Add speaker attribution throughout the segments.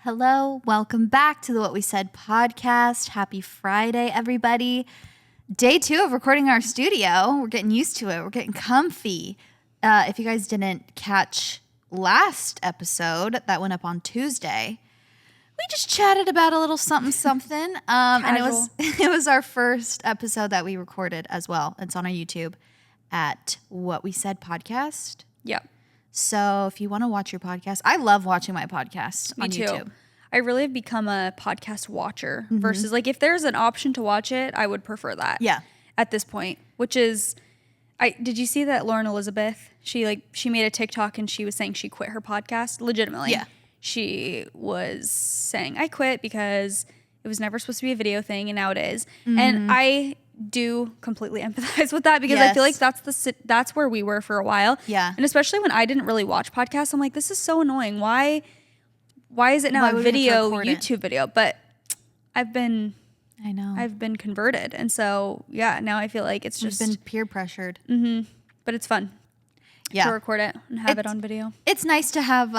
Speaker 1: Hello, welcome back to the What We Said podcast. Happy Friday, everybody. Day 2 of recording our studio. We're getting used to it. We're getting comfy. If you guys didn't catch last episode that went up on Tuesday, we just chatted about a little something. And it was our first episode that we recorded as well. It's on our YouTube at What We Said podcast.
Speaker 2: Yep.
Speaker 1: So if you want to watch your podcast, I love watching my podcast on YouTube.
Speaker 2: I really have become a podcast watcher versus like if there's an option to watch it, I would prefer that.
Speaker 1: Yeah.
Speaker 2: At this point, which is, did you see that Lauren Elizabeth? She made a TikTok and she was saying she quit her podcast legitimately.
Speaker 1: Yeah.
Speaker 2: She was saying I quit because it was never supposed to be a video thing and now it is. And I do completely empathize with that because I feel like that's where we were for a while.
Speaker 1: Yeah.
Speaker 2: And especially when I didn't really watch podcasts, I'm like, this is so annoying. Why is it now a video YouTube video? But I've been converted. And so yeah, now I feel like it's just
Speaker 1: been peer pressured.
Speaker 2: But it's fun.
Speaker 1: Yeah.
Speaker 2: To record it and have it on video.
Speaker 1: It's nice to have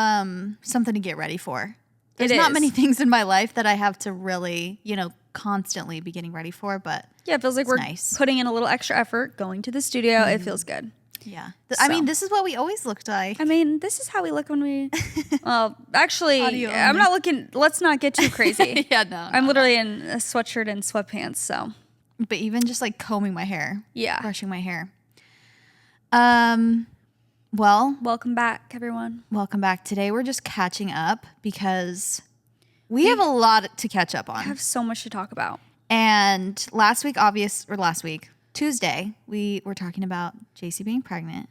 Speaker 1: something to get ready for. There's not many things in my life that I have to really, constantly be getting ready for, but
Speaker 2: yeah, it feels like we're putting in a little extra effort going to the studio. It feels good.
Speaker 1: Yeah. I mean, this is what we always looked like.
Speaker 2: I mean, this is how we look when we, well, actually, I'm not looking, let's not get too crazy.
Speaker 1: Yeah, no.
Speaker 2: I'm literally in a sweatshirt and sweatpants, so.
Speaker 1: But even just like combing my hair.
Speaker 2: Yeah.
Speaker 1: Brushing my hair. Well.
Speaker 2: Welcome back, everyone.
Speaker 1: Welcome back. Today we're just catching up because we have a lot to catch up on.
Speaker 2: I have so much to talk about. And
Speaker 1: Tuesday, we were talking about JC being pregnant.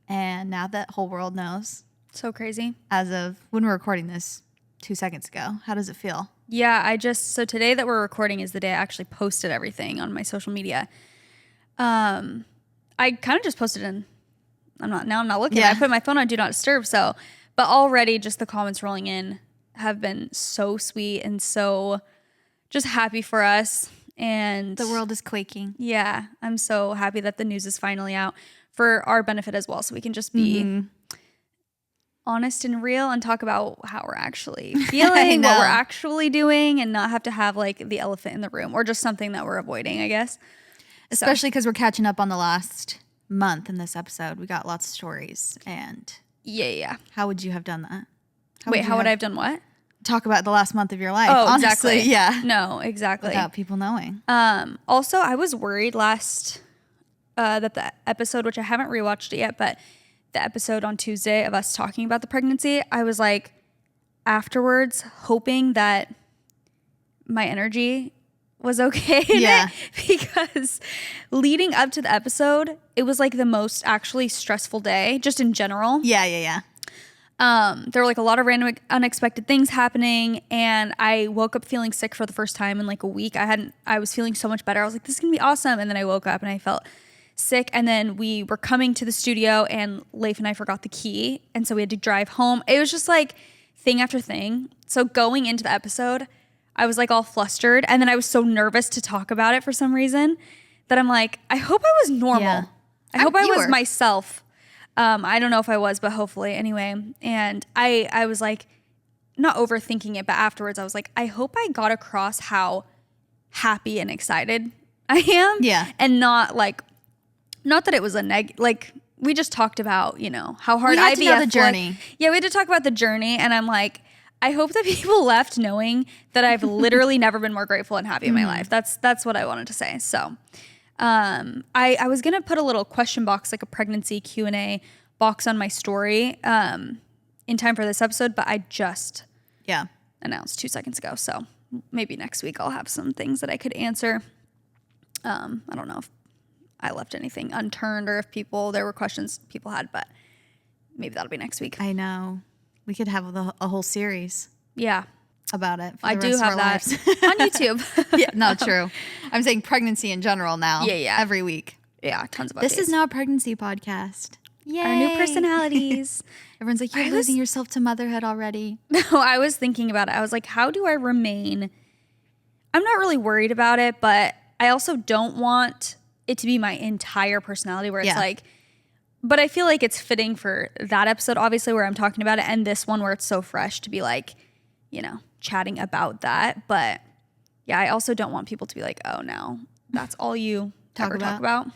Speaker 1: And now that whole world knows.
Speaker 2: So crazy.
Speaker 1: As of when we're recording this 2 seconds ago. How does it feel?
Speaker 2: Yeah, so today that we're recording is the day I actually posted everything on my social media. I kind of just posted I'm not looking. Yeah. I put my phone on Do Not Disturb. But already just the comments rolling in have been so sweet and so just happy for us. And
Speaker 1: the world is quaking.
Speaker 2: Yeah. I'm so happy that the news is finally out for our benefit as well. So we can just be honest and real and talk about how we're actually feeling, what we're actually doing, and not have to have like the elephant in the room or just something that we're avoiding, I guess.
Speaker 1: Especially because we're catching up on the last month in this episode. We got lots of stories. And
Speaker 2: yeah.
Speaker 1: How would you have done that?
Speaker 2: How would I have done what?
Speaker 1: Talk about the last month of your life.
Speaker 2: Oh,
Speaker 1: honestly.
Speaker 2: Exactly.
Speaker 1: Yeah.
Speaker 2: No, exactly.
Speaker 1: Without people knowing.
Speaker 2: Also, I was worried that the episode, which I haven't rewatched it yet, but the episode on Tuesday of us talking about the pregnancy, I was like afterwards hoping that my energy was okay in it, because leading up to the episode, it was like the most actually stressful day just in general.
Speaker 1: Yeah.
Speaker 2: There were like a lot of random unexpected things happening, and I woke up feeling sick for the first time in like a week. I was feeling so much better. I was like, this is gonna be awesome. And then I woke up and I felt sick, and then we were coming to the studio and Leif and I forgot the key, and so we had to drive home. It was just like thing after thing. So going into the episode, I was like all flustered, and then I was so nervous to talk about it for some reason that I'm like, I hope I was normal.
Speaker 1: Yeah.
Speaker 2: I hope I was myself. I don't know if I was, but hopefully anyway. And I was like, not overthinking it, but afterwards I was like, I hope I got across how happy and excited I am.
Speaker 1: Yeah.
Speaker 2: And not that it was like we just talked about, how hard IVF was. We had to know the journey. Yeah, we had to talk about the journey. And I'm like, I hope that people left knowing that I've literally never been more grateful and happy in my life. That's what I wanted to say. So I was going to put a little question box, like a pregnancy Q&A box on my story in time for this episode, but I just announced 2 seconds ago. So maybe next week I'll have some things that I could answer. I don't know if I left anything unturned or if there were questions people had, but maybe that'll be next week.
Speaker 1: I know. We could have a whole series.
Speaker 2: Yeah.
Speaker 1: About it.
Speaker 2: I do have that on YouTube.
Speaker 1: Yeah, not true. I'm saying pregnancy in general now.
Speaker 2: Yeah.
Speaker 1: Every week.
Speaker 2: Yeah, tons of updates.
Speaker 1: This is now a pregnancy podcast. Yay.
Speaker 2: Our new personalities.
Speaker 1: Everyone's like, you're losing yourself to motherhood already.
Speaker 2: No, I was thinking about it. I was like, how do I remain? I'm not really worried about it, but I also don't want it to be my entire personality where it's like, but I feel like it's fitting for that episode, obviously, where I'm talking about it, and this one where it's so fresh to be like, chatting about that. But yeah, I also don't want people to be like, oh, no, that's all you talk about.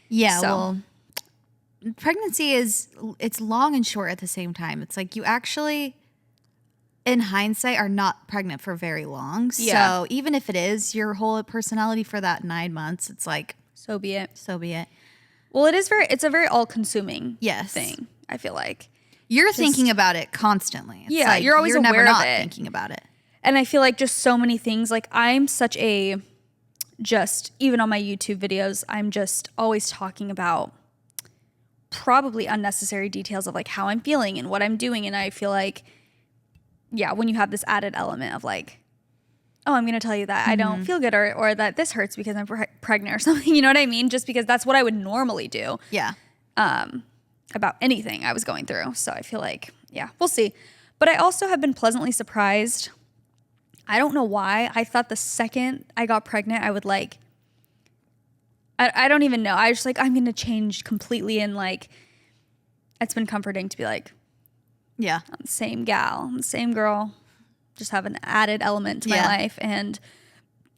Speaker 1: Yeah, well, pregnancy it's long and short at the same time. It's like you actually, in hindsight, are not pregnant for very long.
Speaker 2: Yeah.
Speaker 1: So even if it is your whole personality for that 9 months, it's like,
Speaker 2: so be it.
Speaker 1: So be it.
Speaker 2: Well, it's a very all-consuming thing, I feel like.
Speaker 1: You're thinking about it constantly. It's
Speaker 2: like you're always aware
Speaker 1: never
Speaker 2: of
Speaker 1: not
Speaker 2: it.
Speaker 1: thinking about it.
Speaker 2: And I feel like just so many things, like I'm such a, just even on my YouTube videos, I'm just always talking about probably unnecessary details of like how I'm feeling and what I'm doing. And I feel like, yeah, when you have this added element of like, oh, I'm going to tell you that I don't feel good or that this hurts because I'm pregnant or something. You know what I mean? Just because that's what I would normally do.
Speaker 1: Yeah.
Speaker 2: About anything I was going through. So I feel like, yeah, we'll see. But I also have been pleasantly surprised. I don't know why. I thought the second I got pregnant, I would like, I don't even know. I was just like, I'm going to change completely. And like, it's been comforting to be like,
Speaker 1: yeah,
Speaker 2: I'm the same gal, I'm the same girl, just have an added element to my life. And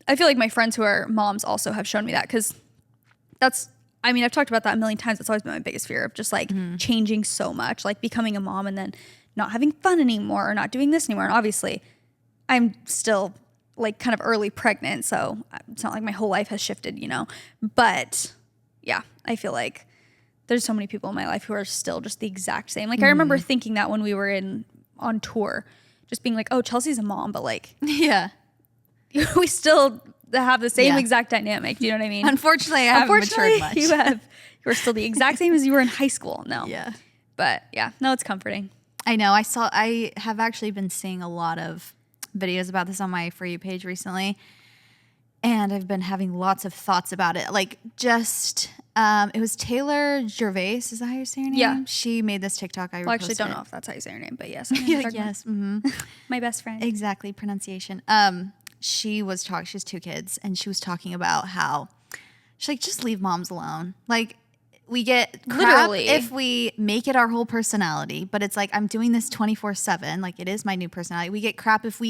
Speaker 2: I feel like my friends who are moms also have shown me that, because I've talked about that a million times. That's always been my biggest fear of just like changing so much, like becoming a mom and then not having fun anymore or not doing this anymore. And obviously I'm still like kind of early pregnant, so it's not like my whole life has shifted, you know, but yeah, I feel like there's so many people in my life who are still just the exact same. Like I remember thinking that when we were on tour, just being like, oh, Chelsea's a mom, but like,
Speaker 1: yeah,
Speaker 2: we still have the same exact dynamic. Do you know what I mean?
Speaker 1: Unfortunately, I haven't matured much.
Speaker 2: You're still the exact same as you were in high school. No.
Speaker 1: Yeah.
Speaker 2: But yeah, no, it's comforting.
Speaker 1: I know. I have actually been seeing a lot of videos about this on my For You page recently. And I've been having lots of thoughts about it. Like just, it was Taylor Gervais. Is that how you say her name?
Speaker 2: Yeah.
Speaker 1: She made this TikTok. I
Speaker 2: actually don't know if that's how you say her name, but yes.
Speaker 1: Yes. Mm-hmm.
Speaker 2: My best friend.
Speaker 1: Exactly. Pronunciation. She has 2 kids, and she was talking about how she's like, just leave moms alone. Like we get crap if we make it our whole personality, but it's like, I'm doing this 24/7. Like it is my new personality. We get crap if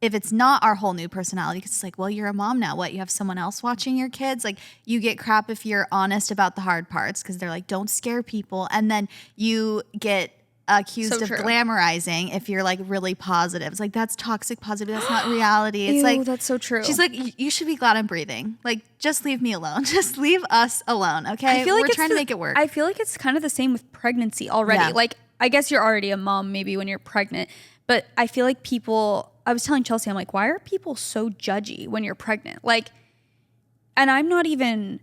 Speaker 1: it's not our whole new personality, because it's like, well, you're a mom now. What? You have someone else watching your kids? Like you get crap if you're honest about the hard parts, because they're like, don't scare people. And then you get accused of glamorizing if you're like really positive. It's like, that's toxic positivity. That's not reality. It's like,
Speaker 2: that's so true.
Speaker 1: She's like, you should be glad I'm breathing. Like, just leave me alone. Just leave us alone. Okay.
Speaker 2: I feel like
Speaker 1: we're trying to make it work.
Speaker 2: I feel like it's kind of the same with pregnancy already. Yeah. Like, I guess you're already a mom maybe when you're pregnant, but I feel like I was telling Chelsea, I'm like, why are people so judgy when you're pregnant? Like, and I'm not even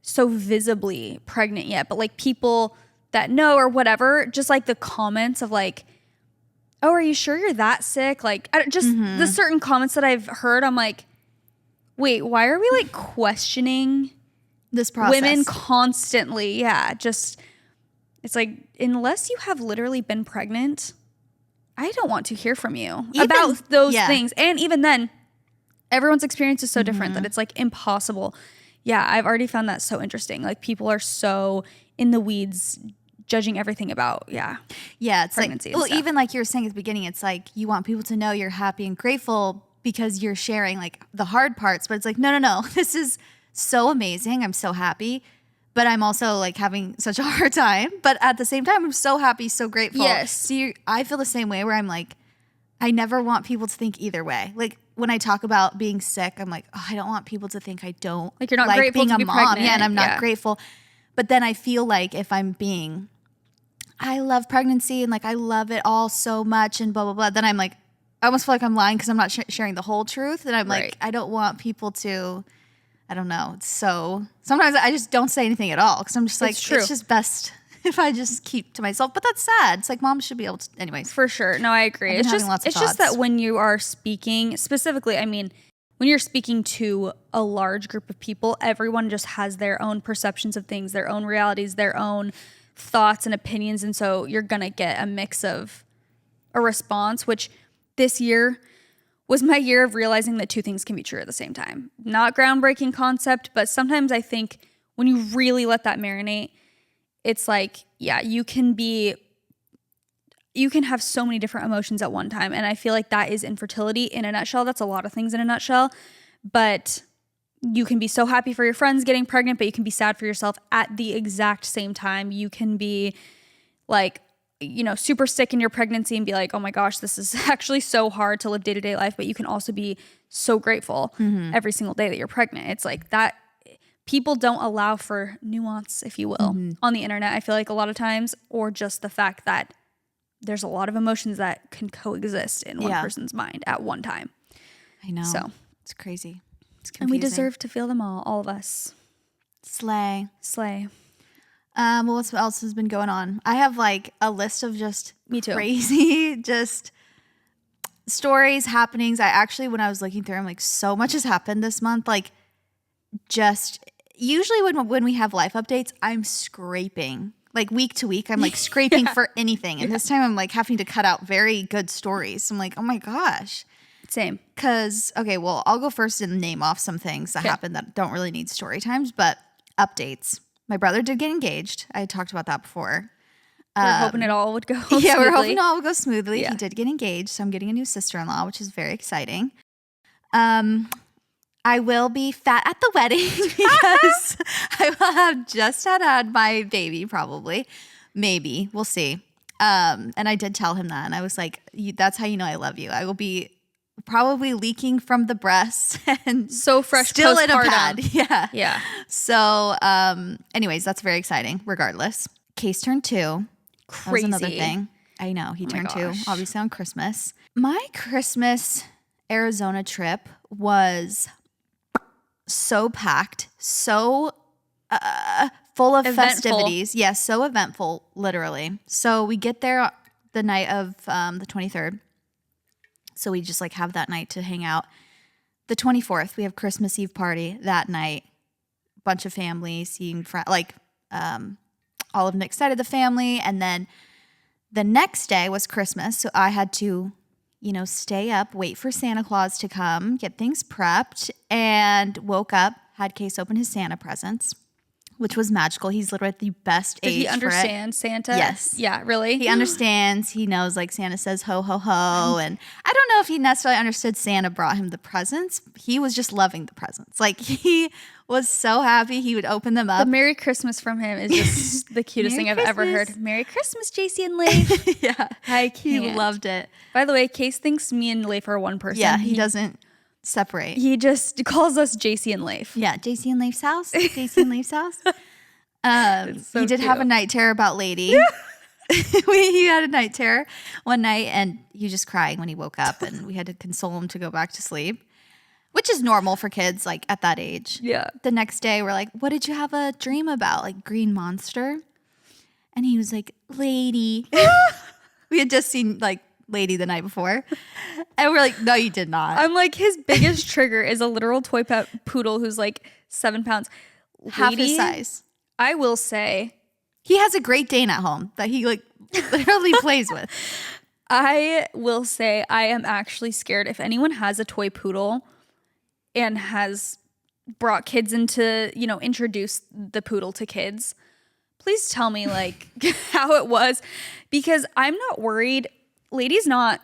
Speaker 2: so visibly pregnant yet, but like people that know or whatever, just like the comments of like, oh, are you sure you're that sick? Like just the certain comments that I've heard, I'm like, wait, why are we like questioning
Speaker 1: this process?
Speaker 2: Women constantly. Yeah. Just, it's like, unless you have literally been pregnant, I don't want to hear from you about those things. And even then, everyone's experience is so different that it's like impossible. Yeah, I've already found that so interesting. Like people are so in the weeds judging everything about,
Speaker 1: it's pregnancy. Like, well, even like you were saying at the beginning, it's like you want people to know you're happy and grateful because you're sharing like the hard parts, but it's like, no, this is so amazing. I'm so happy, but I'm also like having such a hard time. But at the same time, I'm so happy, so grateful.
Speaker 2: Yes.
Speaker 1: So I feel the same way where I'm like, I never want people to think either way. Like when I talk about being sick, I'm like, I don't want people to think I don't
Speaker 2: like you're not like grateful being to be a mom. Pregnant.
Speaker 1: Yeah, and I'm not grateful. But then I feel like if I love pregnancy and like I love it all so much and blah, blah, blah. Then I'm like, I almost feel like I'm lying because I'm not sharing the whole truth. And I'm like, I don't want people to, I don't know. So sometimes I just don't say anything at all because I'm just like, it's just best if I just keep to myself. But that's sad. It's like moms should be able to, anyways.
Speaker 2: For sure. No, I agree. It's just that when you are speaking, specifically, I mean, when you're speaking to a large group of people, everyone just has their own perceptions of things, their own realities, their own thoughts and opinions. And so you're going to get a mix of a response, which this year was my year of realizing that 2 things can be true at the same time. Not groundbreaking concept, but sometimes I think when you really let that marinate, it's like, you can you can have so many different emotions at one time. And I feel like that is infertility in a nutshell. That's a lot of things in a nutshell. But you can be so happy for your friends getting pregnant, but you can be sad for yourself at the exact same time. You can be like, you know, super sick in your pregnancy and be like, oh my gosh, this is actually so hard to live day-to-day life. But you can also be so grateful every single day that you're pregnant. It's like that. People don't allow for nuance, if you will, on the internet, I feel like a lot of times, or just the fact that there's a lot of emotions that can coexist in one person's mind at one time.
Speaker 1: I know.
Speaker 2: So
Speaker 1: it's crazy. It's confusing.
Speaker 2: And we deserve to feel them all of us.
Speaker 1: Slay.
Speaker 2: Well,
Speaker 1: what else has been going on? I have like a list of just
Speaker 2: me too.
Speaker 1: Crazy, just stories, happenings. I actually, when I was looking through, I'm like, so much has happened this month. Like, just usually when we have life updates, I'm scraping. Like week to week, I'm like scraping for anything. And this time I'm like having to cut out very good stories. So I'm like, oh my gosh.
Speaker 2: Same.
Speaker 1: Because, okay, well, I'll go first and name off some things that happened that don't really need story times, but updates. My brother did get engaged. I had talked about that before.
Speaker 2: We're hoping it all would go smoothly.
Speaker 1: Yeah, we're hoping it all would go smoothly.
Speaker 2: Yeah.
Speaker 1: He did get engaged, so I'm getting a new sister-in-law, which is very exciting. I will be fat at the wedding because I will have just had my baby probably. Maybe. We'll see. And I did tell him that. And I was like, that's how you know I love you. I will be probably leaking from the breast and
Speaker 2: so fresh
Speaker 1: still
Speaker 2: postpartum.
Speaker 1: In a pad. Yeah.
Speaker 2: Yeah.
Speaker 1: So anyways, that's very exciting regardless. Case turned 2.
Speaker 2: Crazy.
Speaker 1: That was another thing. I know. He turned 2, obviously on Christmas. My Christmas Arizona trip was so packed, so full of festivities. Yes, yeah, so eventful, literally. So we get there the night of the 23rd. So we just like have that night to hang out. The 24th, we have Christmas Eve party that night. Bunch of family, seeing like all of Nick's side of the family. And then the next day was Christmas. So I had to, you know, stay up, wait for Santa Claus to come, get things prepped, and woke up, had Case open his Santa presents, which was magical. He's literally at the best age.
Speaker 2: Did he understand Santa?
Speaker 1: Yes.
Speaker 2: Yeah, really?
Speaker 1: He understands. He knows like Santa says ho, ho, ho. And I don't know if he necessarily understood Santa brought him the presents. He was just loving the presents. Like he was so happy he would open them up.
Speaker 2: The Merry Christmas from him is just the cutest thing I've ever heard. Merry Christmas, JC and Leif.
Speaker 1: Yeah.
Speaker 2: I can't.
Speaker 1: He loved it.
Speaker 2: By the way, Case thinks me and Leif are one person.
Speaker 1: Yeah, he doesn't separate.
Speaker 2: He just calls us JC and Leif.
Speaker 1: Yeah, JC and Leif's house. JC and Leif's house. So he did have a night terror about Lady. He had a night terror one night and he was just crying when he woke up and we had to console him to go back to sleep, which is normal for kids like at that age.
Speaker 2: Yeah.
Speaker 1: The next day we're like, what did you have a dream about? Like green monster? And he was like, Lady. We had just seen like Lady the night before. And we're like, no, you did not.
Speaker 2: I'm like, his biggest trigger is a literal toy pet poodle who's like 7 pounds.
Speaker 1: Half his size.
Speaker 2: I will say.
Speaker 1: He has a Great Dane at home that he like literally plays with.
Speaker 2: I will say I am actually scared if anyone has a toy poodle and has brought kids into, you know, introduced the poodle to kids. Please tell me like how it was because I'm not worried. Lady's not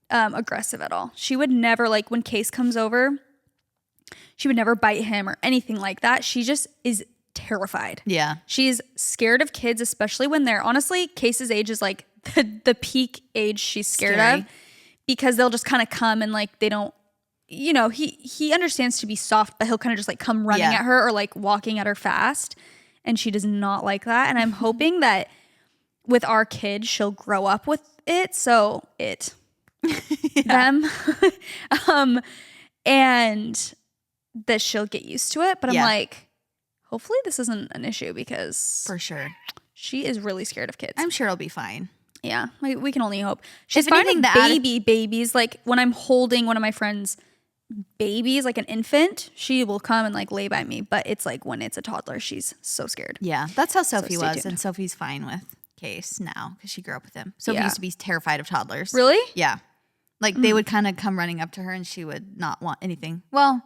Speaker 2: aggressive at all. She would never like when Case comes over, she would never bite him or anything like that. She just is terrified.
Speaker 1: Yeah.
Speaker 2: She's scared of kids, especially when they're honestly, Case's age is like the peak age she's scared of because they'll just kind of come and like they don't, you know, he understands to be soft, but he'll kind of just like come running at her or like walking at her fast. And she does not like that. And I'm hoping that with our kid, she'll grow up with it. So them, and that she'll get used to it. But I'm like, hopefully this isn't an issue because
Speaker 1: for sure
Speaker 2: she is really scared of kids.
Speaker 1: I'm sure it'll be fine.
Speaker 2: Yeah, we can only hope. She's
Speaker 1: if
Speaker 2: finding babies. Like when I'm holding one of my friends' babies, like an infant, she will come and like lay by me. But it's like when it's a toddler, she's so scared.
Speaker 1: Yeah, that's how Sophie was.
Speaker 2: Tuned.
Speaker 1: And Sophie's fine with Case now because she grew up with him. Sophie used to be terrified of toddlers.
Speaker 2: Really?
Speaker 1: Yeah. Like they would kind of come running up to her and she would not want anything. Well,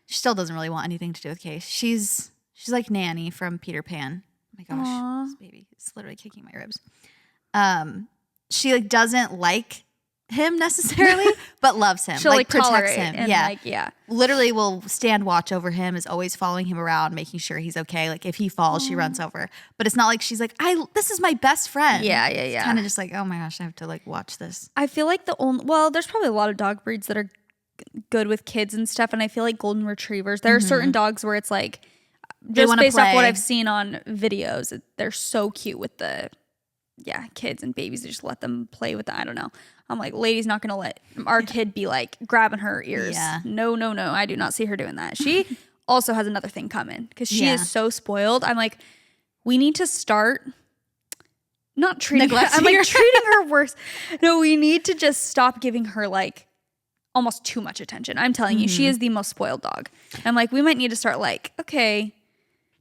Speaker 1: she still doesn't really want anything to do with Case. She's like Nanny from Peter Pan. Oh my gosh, this baby is literally kicking my ribs. she like doesn't like him necessarily, but loves him.
Speaker 2: She'll like
Speaker 1: protects him.
Speaker 2: And
Speaker 1: yeah. Literally will stand watch over him, is always following him around, making sure he's okay. Like if he falls, she runs over. But it's not like she's like, this is my best friend.
Speaker 2: Yeah.
Speaker 1: It's kind of just like, oh my gosh, I have to like watch this.
Speaker 2: I feel like there's probably a lot of dog breeds that are good with kids and stuff. And I feel like golden retrievers, there are certain dogs where it's like, just based off what I've seen on videos, they're so cute with the kids and babies. They just let them play with them. I don't know. I'm like, lady's not gonna let our kid be like grabbing her ears.
Speaker 1: Yeah.
Speaker 2: No. I do not see her doing that. She also has another thing coming because she is so spoiled. I'm like, we need to start not treating her. I'm like treating her worse. No, we need to just stop giving her like almost too much attention. I'm telling you, she is the most spoiled dog. I'm like, we might need to start like, okay,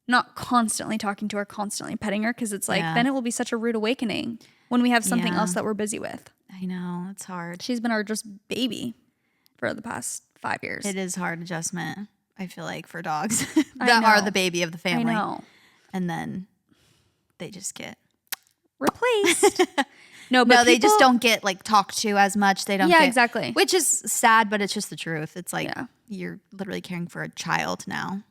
Speaker 2: not constantly talking to her, constantly petting her, because it's like then it will be such a rude awakening when we have something else that we're busy with.
Speaker 1: I know, it's hard.
Speaker 2: She's been our just baby for the past 5 years.
Speaker 1: It is hard adjustment, I feel like, for dogs that are the baby of the family.
Speaker 2: I know.
Speaker 1: And then they just get
Speaker 2: replaced.
Speaker 1: No, they just don't get like talked to as much. They don't get,
Speaker 2: exactly.
Speaker 1: Which is sad, but it's just the truth. It's like you're literally caring for a child now.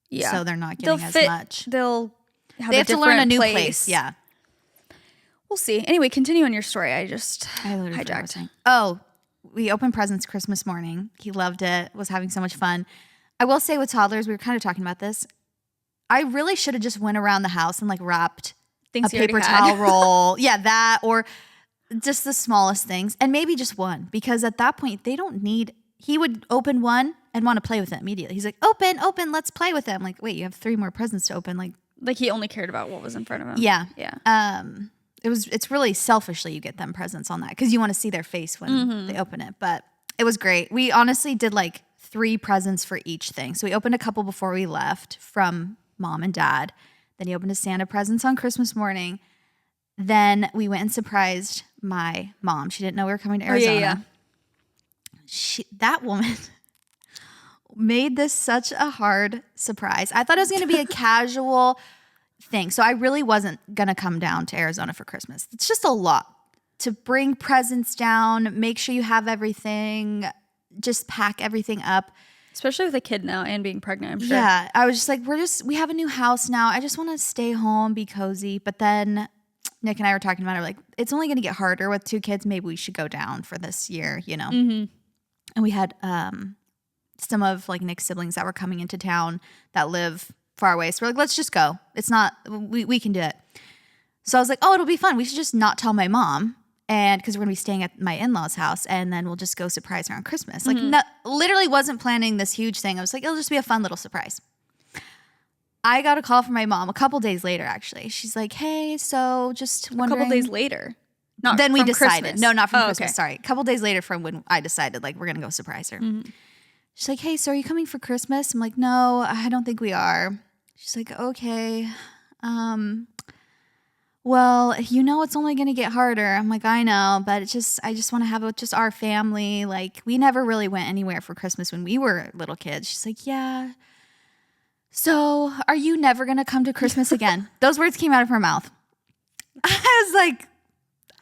Speaker 2: Yeah.
Speaker 1: So they're not getting as much.
Speaker 2: They
Speaker 1: have to learn a new place. Yeah.
Speaker 2: We'll see. Anyway, continue on your story. I literally hijacked.
Speaker 1: Oh, we opened presents Christmas morning. He loved it. Was having so much fun. I will say with toddlers, we were kind of talking about this. I really should have just went around the house and like wrapped
Speaker 2: things
Speaker 1: a paper towel roll. Yeah, that or just the smallest things. And maybe just one, because at that point they don't need, he would open one and want to play with it immediately. He's like, open, let's play with it. I'm like, wait, you have 3 more presents to open.
Speaker 2: Like he only cared about what was in front of him.
Speaker 1: Yeah.
Speaker 2: Yeah.
Speaker 1: It's really selfishly you get them presents on that because you want to see their face when they open it. But it was great. We honestly did like 3 presents for each thing. So we opened a couple before we left from mom and dad. Then he opened his Santa presents on Christmas morning. Then we went and surprised my mom. She didn't know we were coming to Arizona. That woman made this such a hard surprise. I thought it was going to be a casual thing. So I really wasn't going to come down to Arizona for Christmas. It's just a lot to bring presents down, make sure you have everything, just pack everything up.
Speaker 2: Especially with a kid now and being pregnant, I'm sure.
Speaker 1: Yeah, I was just like, we have a new house now. I just want to stay home, be cozy. But then Nick and I were talking about it. Like, it's only going to get harder with 2 kids. Maybe we should go down for this year, you know? And we had some of like Nick's siblings that were coming into town that live far away. So we're like, let's just go. It's not, we can do it. So I was like, oh, it'll be fun. We should just not tell my mom. And because we're going to be staying at my in-laws' house, and then we'll just go surprise her on Christmas. Like, literally wasn't planning this huge thing. I was like, it'll just be a fun little surprise. I got a call from my mom a couple days later, actually. She's like, hey, so just wondering.
Speaker 2: A couple days later?
Speaker 1: Not then we decided.
Speaker 2: Christmas.
Speaker 1: No, not from Christmas.
Speaker 2: Okay.
Speaker 1: Sorry. A couple days later from when I decided, like, we're going to go surprise her. She's like, hey, so are you coming for Christmas? I'm like, no, I don't think we are. She's like, okay. Well, you know it's only going to get harder. I'm like, I know, but I just want to have just our family. Like, we never really went anywhere for Christmas when we were little kids. She's like, yeah. So are you never going to come to Christmas again? Those words came out of her mouth. I was like,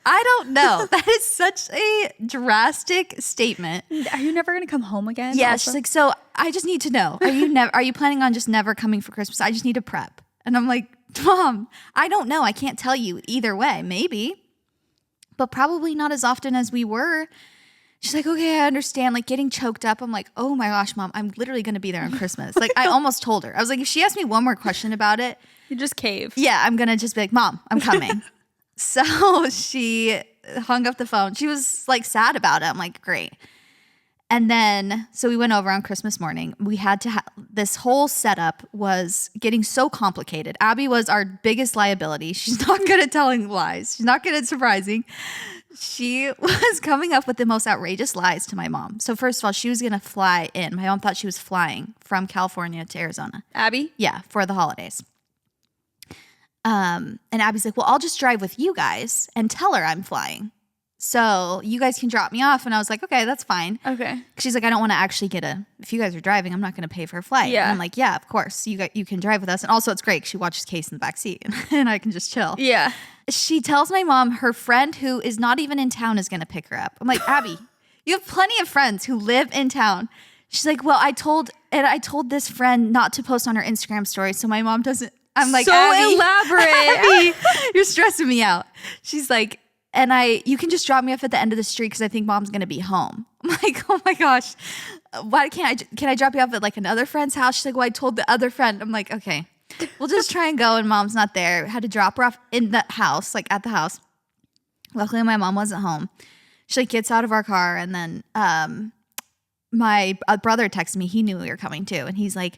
Speaker 1: I don't know. That is such a drastic statement.
Speaker 2: Are you never going to come home again?
Speaker 1: Yeah. Also? She's like, so I just need to know. Are you planning on just never coming for Christmas? I just need to prep. And I'm like, Mom, I don't know. I can't tell you either way. Maybe, but probably not as often as we were. She's like, okay, I understand. Like getting choked up. I'm like, oh my gosh, Mom, I'm literally going to be there on Christmas. Like I almost told her. I was like, if she asked me one more question about it.
Speaker 2: You just cave.
Speaker 1: Yeah, I'm going to just be like, Mom, I'm coming. So she hung up the phone. She was like sad about it. I'm like, great. And then, so we went over on Christmas morning. We had to this whole setup was getting so complicated. Abby was our biggest liability. She's not good at telling lies. She's not good at surprising. She was coming up with the most outrageous lies to my mom. So first of all, she was going to fly in. My mom thought she was flying from California to Arizona.
Speaker 2: Abby?
Speaker 1: Yeah, for the holidays. And Abby's like, well, I'll just drive with you guys and tell her I'm flying. So you guys can drop me off. And I was like, okay, that's fine.
Speaker 2: Okay.
Speaker 1: She's like, I don't want to actually if you guys are driving, I'm not going to pay for a flight.
Speaker 2: Yeah.
Speaker 1: And I'm like, yeah, of course. You can drive with us. And also it's great. She watches Case in the back seat and I can just chill.
Speaker 2: Yeah.
Speaker 1: She tells my mom her friend who is not even in town is going to pick her up. I'm like, Abby, you have plenty of friends who live in town. She's like, well, I told this friend not to post on her Instagram story. So my mom doesn't. I'm like,
Speaker 2: so
Speaker 1: Abby,
Speaker 2: elaborate.
Speaker 1: Abby, you're stressing me out. She's like, you can just drop me off at the end of the street because I think mom's gonna be home. I'm like, oh my gosh, why can I drop you off at like another friend's house? She's like, well, I told the other friend. I'm like, okay, we'll just try and go. And mom's not there. Had to drop her off in the house, like at the house. Luckily, my mom wasn't home. She like gets out of our car, and then my brother texted me. He knew we were coming too, and he's like,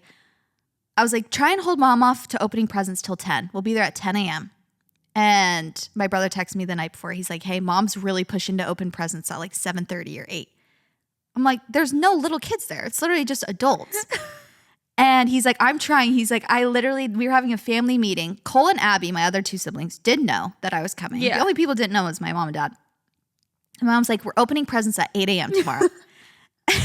Speaker 1: I was like, try and hold mom off to opening presents till 10. We'll be there at 10 a.m. And my brother texted me the night before. He's like, hey, mom's really pushing to open presents at like 7:30 or 8. I'm like, there's no little kids there. It's literally just adults. And he's like, I'm trying. He's like, we were having a family meeting. Cole and Abby, my other two siblings, did know that I was coming. Yeah. The only people didn't know was my mom and dad. And mom's like, we're opening presents at 8 a.m. tomorrow.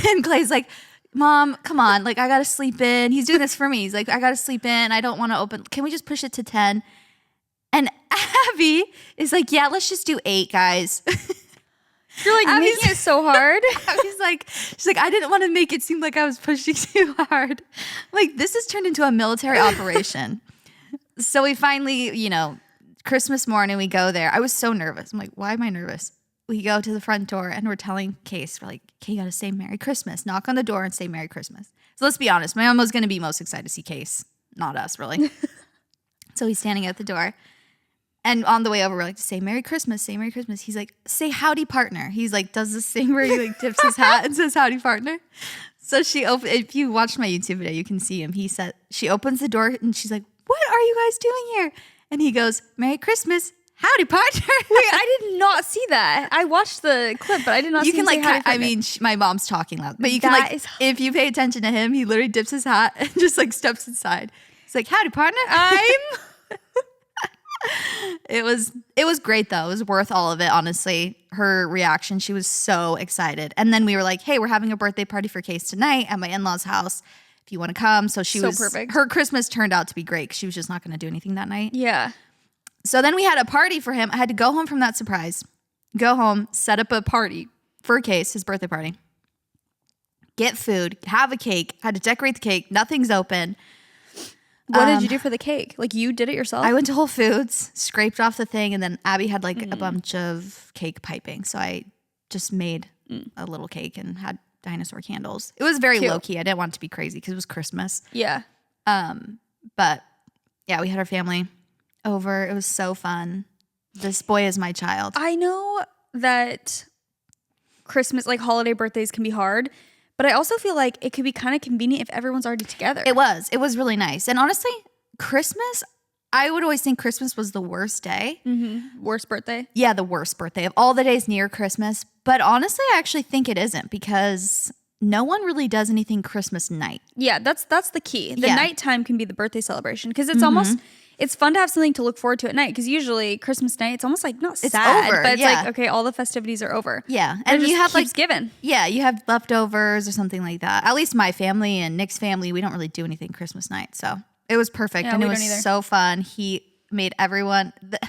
Speaker 1: And Clay's like, Mom, come on. Like, I got to sleep in. He's doing this for me. He's like, I got to sleep in. I don't want to open. Can we just push it to 10? And Abby is like, yeah, let's just do 8, guys.
Speaker 2: You're like making it so hard.
Speaker 1: She's like, I didn't want to make it seem like I was pushing too hard. Like, this has turned into a military operation. So we finally, Christmas morning, we go there. I was so nervous. I'm like, why am I nervous? We go to the front door and we're telling Case, we're like, okay, you got to say Merry Christmas. Knock on the door and say Merry Christmas. So let's be honest. My mom was going to be most excited to see Case, not us, really. So he's standing at the door. And on the way over, we're like, say Merry Christmas, say Merry Christmas. He's like, say howdy partner. He's like, does this thing where he like tips his hat and says howdy partner. So if you watch my YouTube video, you can see him. She opens the door and she's like, what are you guys doing here? And he goes, Merry Christmas, howdy partner.
Speaker 2: Wait, I did not see that. I watched the clip, but I did not see him say howdy partner.
Speaker 1: I mean, my mom's talking loud. But you can if you pay attention to him, he literally dips his hat and just like steps inside. He's like, howdy partner. It was great though. It was worth all of it, honestly. Her reaction, she was so excited. And then we were like, hey, we're having a birthday party for Case tonight at my in-laws' house. If you want to come. So she was perfect. Her Christmas turned out to be great because she was just not going to do anything that night.
Speaker 2: Yeah.
Speaker 1: So then we had a party for him. I had to go home from that surprise. Go home, set up a party for Case, his birthday party. Get food, have a cake, had to decorate the cake. Nothing's open.
Speaker 2: What did you do for the cake? Like, you did it yourself?
Speaker 1: I went to Whole Foods, scraped off the thing, and then Abby had like a bunch of cake piping. So I just made a little cake and had dinosaur candles. It was very low-key. I didn't want it to be crazy because it was Christmas.
Speaker 2: Yeah.
Speaker 1: But yeah, we had our family over. It was so fun. This boy is my child.
Speaker 2: I know that Christmas, like holiday birthdays can be hard. But I also feel like it could be kind of convenient if everyone's already together.
Speaker 1: It was really nice. And honestly, Christmas, I would always think Christmas was the worst day.
Speaker 2: Mm-hmm. Worst birthday?
Speaker 1: Yeah, the worst birthday of all the days near Christmas. But honestly, I actually think it isn't because no one really does anything Christmas night.
Speaker 2: Yeah, that's the key. The nighttime can be the birthday celebration because it's almost... It's fun to have something to look forward to at night because usually Christmas night, it's almost like not sad, over, but it's like, okay, all the festivities are over.
Speaker 1: Yeah.
Speaker 2: And you have keeps giving.
Speaker 1: Yeah, you have leftovers or something like that. At least my family and Nick's family, we don't really do anything Christmas night. So it was perfect. Yeah, and it was so fun. He made everyone, the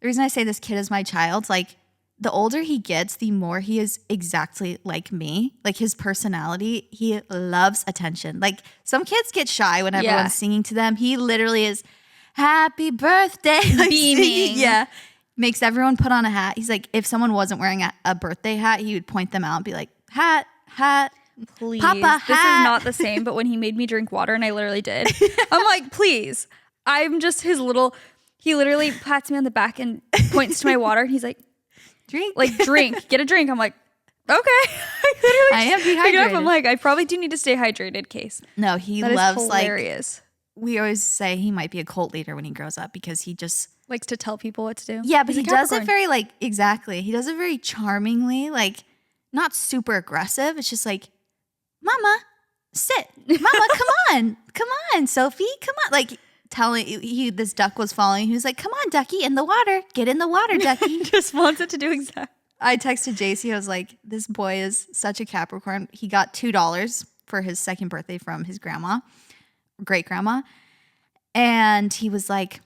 Speaker 1: reason I say this kid is my child, like the older he gets, the more he is exactly like me. Like his personality, he loves attention. Like some kids get shy when everyone's singing to them. He literally is... Happy birthday. Like,
Speaker 2: beaming.
Speaker 1: Yeah. Makes everyone put on a hat. He's like, if someone wasn't wearing a birthday hat, he would point them out and be like, hat.
Speaker 2: Please.
Speaker 1: Papa, hat.
Speaker 2: This is not the same, but when he made me drink water, and I literally did. I'm like, please. I'm just his little, he literally pats me on the back and points to my water. And he's like,
Speaker 1: drink.
Speaker 2: Like, drink. Get a drink. I'm like, okay.
Speaker 1: I am dehydrated.
Speaker 2: I'm like, I probably do need to stay hydrated, Case.
Speaker 1: No, he
Speaker 2: that
Speaker 1: loves
Speaker 2: is hilarious.
Speaker 1: We always say he might be a cult leader when he grows up because he just
Speaker 2: likes to tell people what to do.
Speaker 1: Yeah, but he does it very exactly. He does it very charmingly, like not super aggressive. It's just like, Mama, sit. Mama, come on, Sophie, come on. Like this duck was falling. He was like, come on, ducky, in the water. Get in the water, ducky.
Speaker 2: Just wants it to do exactly.
Speaker 1: I texted JC. I was like, this boy is such a Capricorn. He got $2 for his second birthday from his grandma, great grandma. And he was like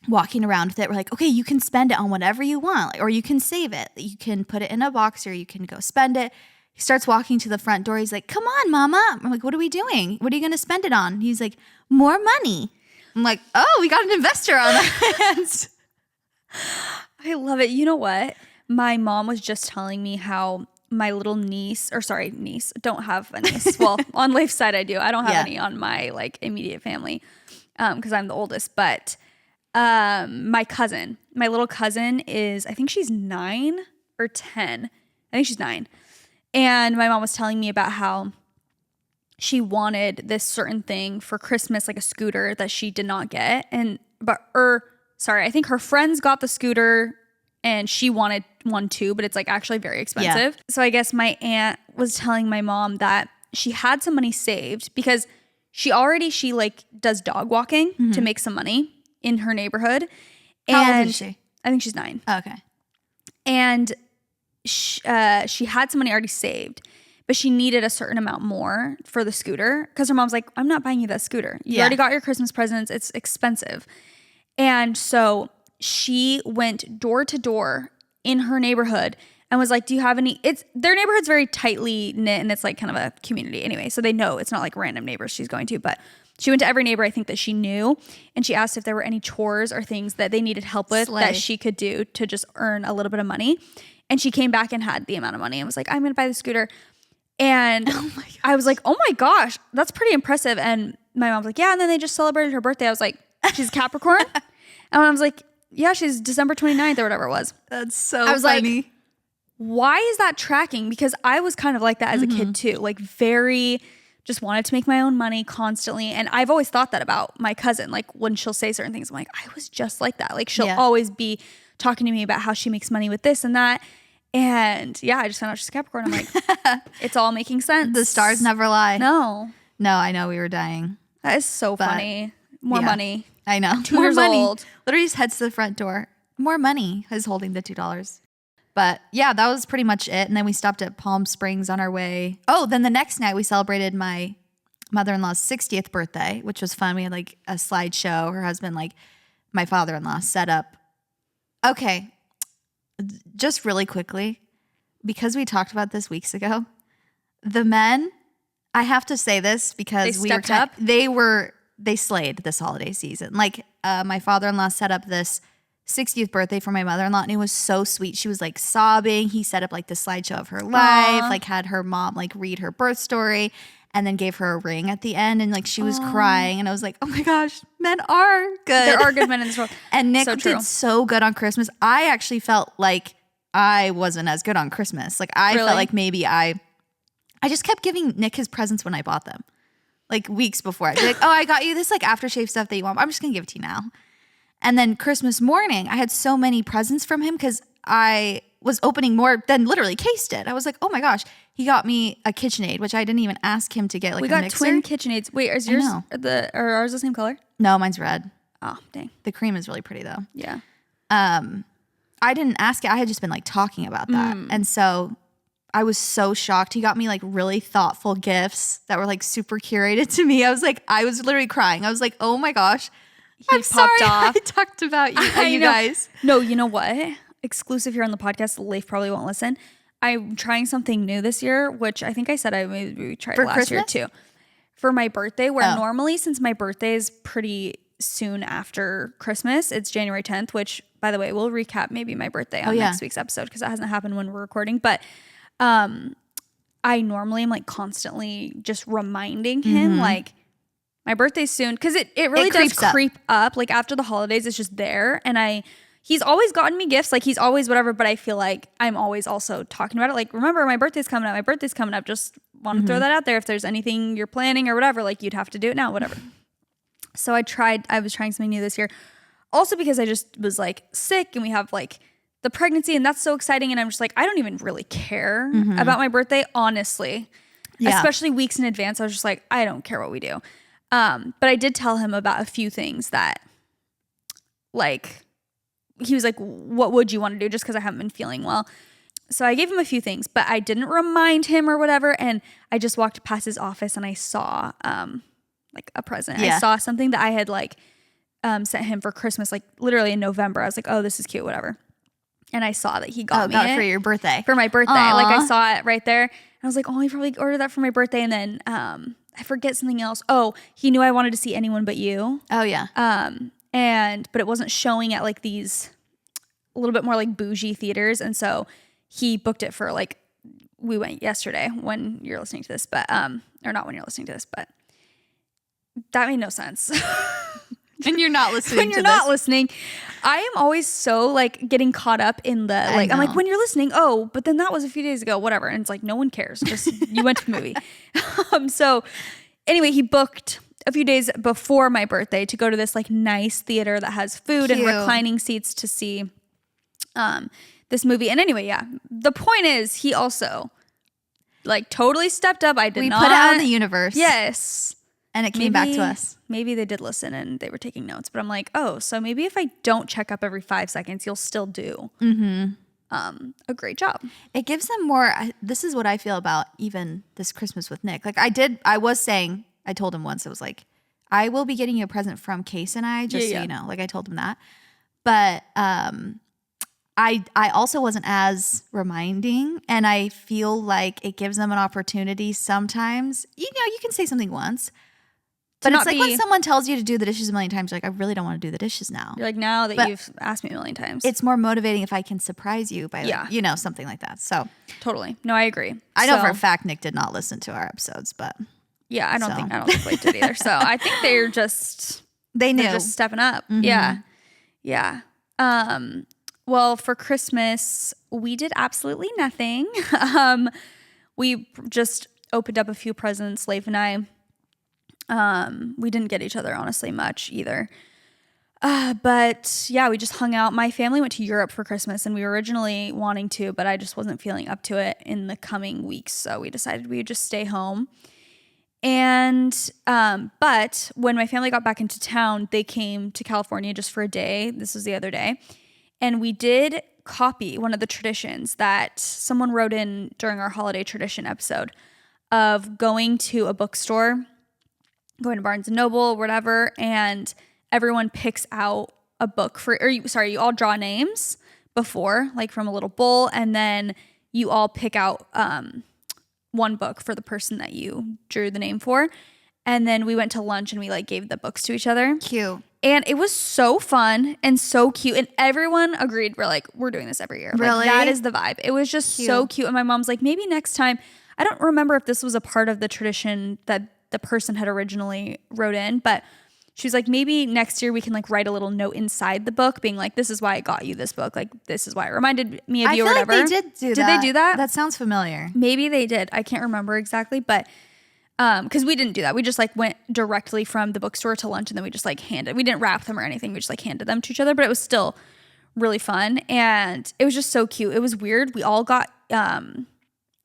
Speaker 1: walking around with it. We're like, okay, you can spend it on whatever you want, or you can save it. You can put it in a box, or you can go spend it. He starts walking to the front door. He's like, come on, mama. I'm like, what are we doing? What are you going to spend it on? He's like, more money. I'm like, oh, we got an investor on our hands.
Speaker 2: I love it. You know what? My mom was just telling me how my little niece, don't have a niece. Well, on Leif's side I do. I don't have any on my like immediate family because I'm the oldest. But my little cousin is, I think she's 9 or 10. I think she's 9. And my mom was telling me about how she wanted this certain thing for Christmas, like a scooter that she did not get. I think her friends got the scooter and she wanted one too, but it's like actually very expensive. Yeah. So I guess my aunt was telling my mom that she had some money saved because she like does dog walking to make some money in her neighborhood.
Speaker 1: How old is she?
Speaker 2: I think she's 9.
Speaker 1: Oh, okay.
Speaker 2: And she had some money already saved, but she needed a certain amount more for the scooter because her mom's like, I'm not buying you that scooter. You already got your Christmas presents. It's expensive. And so she went door to door in her neighborhood and was like, do you have any, their neighborhood's very tightly knit and it's like kind of a community anyway. So they know it's not like random neighbors she's going to, but she went to every neighbor I think that she knew. And she asked if there were any chores or things that they needed help with that she could do to just earn a little bit of money. And she came back and had the amount of money and was like, I'm going to buy the scooter. And I was like, oh my gosh, that's pretty impressive. And my mom's like, yeah. And then they just celebrated her birthday. I was like, she's Capricorn? And I was like, yeah, she's December 29th or whatever it was.
Speaker 1: That's so
Speaker 2: I was
Speaker 1: funny.
Speaker 2: Like, why is that tracking? Because I was kind of like that as a kid too. Like very, just wanted to make my own money constantly. And I've always thought that about my cousin. Like when she'll say certain things, I'm like, I was just like that. Like she'll always be talking to me about how she makes money with this and that. And yeah, I just found out she's Capricorn. I'm like, it's all making sense.
Speaker 1: The stars never lie.
Speaker 2: No,
Speaker 1: I know we were dying.
Speaker 2: That is so funny. More money.
Speaker 1: I know.
Speaker 2: 2 years old.
Speaker 1: Literally just heads to the front door. More money is holding the $2. But yeah, that was pretty much it. And then we stopped at Palm Springs on our way. Oh, then the next night we celebrated my mother-in-law's 60th birthday, which was fun. We had like a slideshow. Her husband, like my father-in-law, set up. Okay. Just really quickly, because we talked about this weeks ago, the men, I have to say this because they slayed this holiday season. Like my father-in-law set up this 60th birthday for my mother-in-law and it was so sweet. She was like sobbing. He set up like the slideshow of her life, like had her mom like read her birth story and then gave her a ring at the end and like she was crying and I was like, oh my gosh, men are good.
Speaker 2: There are good men in this world.
Speaker 1: And Nick did so good on Christmas. I actually felt like I wasn't as good on Christmas. Like I felt like maybe I just kept giving Nick his presents when I bought them. Like weeks before. I'd be like, oh, I got you this like aftershave stuff that you want. I'm just going to give it to you now. And then Christmas morning, I had so many presents from him because I was opening more than literally Case did. I was like, oh my gosh. He got me a KitchenAid, which I didn't even ask him to get like a mixer.
Speaker 2: We got twin KitchenAids. Wait, is yours or ours the same color?
Speaker 1: No, mine's red.
Speaker 2: Oh, dang.
Speaker 1: The cream is really pretty though.
Speaker 2: Yeah.
Speaker 1: I didn't ask it. I had just been like talking about that. And so I was so shocked. He got me like really thoughtful gifts that were like super curated to me. I was literally crying. I was like, oh my gosh. I'm sorry I talked about you guys.
Speaker 2: No, you know what? Exclusive here on the podcast. Leif probably won't listen. I'm trying something new this year, which I think I said we tried
Speaker 1: for
Speaker 2: last
Speaker 1: Christmas?
Speaker 2: year too. For my birthday, where normally since my birthday is pretty soon after Christmas, it's January 10th, which by the way, we'll recap maybe my birthday on next week's episode because that hasn't happened when we're recording. But I normally am like constantly just reminding him like my birthday's soon because it really does creep up. Like after the holidays, it's just there. And he's always gotten me gifts. Like he's always whatever, but I feel like I'm always also talking about it. Like, remember my birthday's coming up. Just want to throw that out there. If there's anything you're planning or whatever, like you'd have to do it now, whatever. So I was trying something new this year. Also because I just was like sick and we have like the pregnancy and that's so exciting. And I'm just like, I don't even really care about my birthday, honestly. Yeah. Especially weeks in advance. I was just like, I don't care what we do. But I did tell him about a few things that like he was like, what would you want to do? Just because I haven't been feeling well. So I gave him a few things, but I didn't remind him or whatever. And I just walked past his office and I saw like a present. I saw something that I had like sent him for Christmas, like literally in November. I was like, oh, this is cute, whatever. And I saw that he got me it
Speaker 1: for your birthday.
Speaker 2: For my birthday. Aww. Like I saw it right there. And I was like, oh, he probably ordered that for my birthday. And then I forget something else. Oh, he knew I wanted to see Anyone But You.
Speaker 1: Oh yeah.
Speaker 2: But it wasn't showing at like these a little bit more like bougie theaters. And so he booked it for like, we went yesterday when you're listening to this, but, or not when you're listening to this, but that made no sense.
Speaker 1: And you're not listening
Speaker 2: when you're not listening. I am always so like getting caught up in the like I'm like, when you're listening, oh, but then that was a few days ago, whatever. And it's like, no one cares. Just you went to the movie. So anyway, he booked a few days before my birthday to go to this like nice theater that has food and reclining seats to see this movie. And anyway, yeah, the point is he also like totally stepped up. We put it
Speaker 1: out in the universe.
Speaker 2: Yes.
Speaker 1: And it came back to us.
Speaker 2: Maybe they did listen and they were taking notes. But I'm like, oh, so maybe if I don't check up every 5 seconds, you'll still do a great job.
Speaker 1: It gives them more. This is what I feel about even this Christmas with Nick. Like I told him once, it was like, I will be getting you a present from Case and I, just so you know. Like I told him that. But I also wasn't as reminding. And I feel like it gives them an opportunity sometimes. You know, you can say something once. But it's like when someone tells you to do the dishes a million times, you're like, I really don't want to do the dishes now.
Speaker 2: You're like, now that you've asked me a million times.
Speaker 1: It's more motivating if I can surprise you by, like, you know, something like that. So
Speaker 2: totally. No, I agree.
Speaker 1: I know for a fact Nick did not listen to our episodes, but
Speaker 2: yeah, I don't think Blake did either. So I think they're just
Speaker 1: they're
Speaker 2: just stepping up. Mm-hmm. Yeah. Well, for Christmas, we did absolutely nothing. We just opened up a few presents, Leif and I. We didn't get each other honestly much either. But yeah, we just hung out. My family went to Europe for Christmas and we were originally wanting to, but I just wasn't feeling up to it in the coming weeks. So we decided we would just stay home. And, but when my family got back into town, they came to California just for a day. This was the other day. And we did copy one of the traditions that someone wrote in during our holiday tradition episode of going to a bookstore, going to Barnes & Noble, whatever, and everyone picks out a book you all draw names before, like from a little bowl, and then you all pick out one book for the person that you drew the name for. And then we went to lunch and we like gave the books to each other.
Speaker 1: Cute.
Speaker 2: And it was so fun and so cute. And everyone agreed. We're like, we're doing this every year.
Speaker 1: Really?
Speaker 2: Like, that is the vibe. It was just so cute. And my mom's like, maybe next time. I don't remember if this was a part of the tradition that the person had originally wrote in, but she was like, maybe next year we can like write a little note inside the book being like, this is why I got you this book. Like, this is why it reminded me of you or whatever.
Speaker 1: Like they did do that.
Speaker 2: Did they do that?
Speaker 1: That sounds familiar.
Speaker 2: Maybe they did. I can't remember exactly, but because we didn't do that. We just like went directly from the bookstore to lunch and then we just like we didn't wrap them or anything. We just like handed them to each other, but it was still really fun. And it was just so cute. It was weird. We all got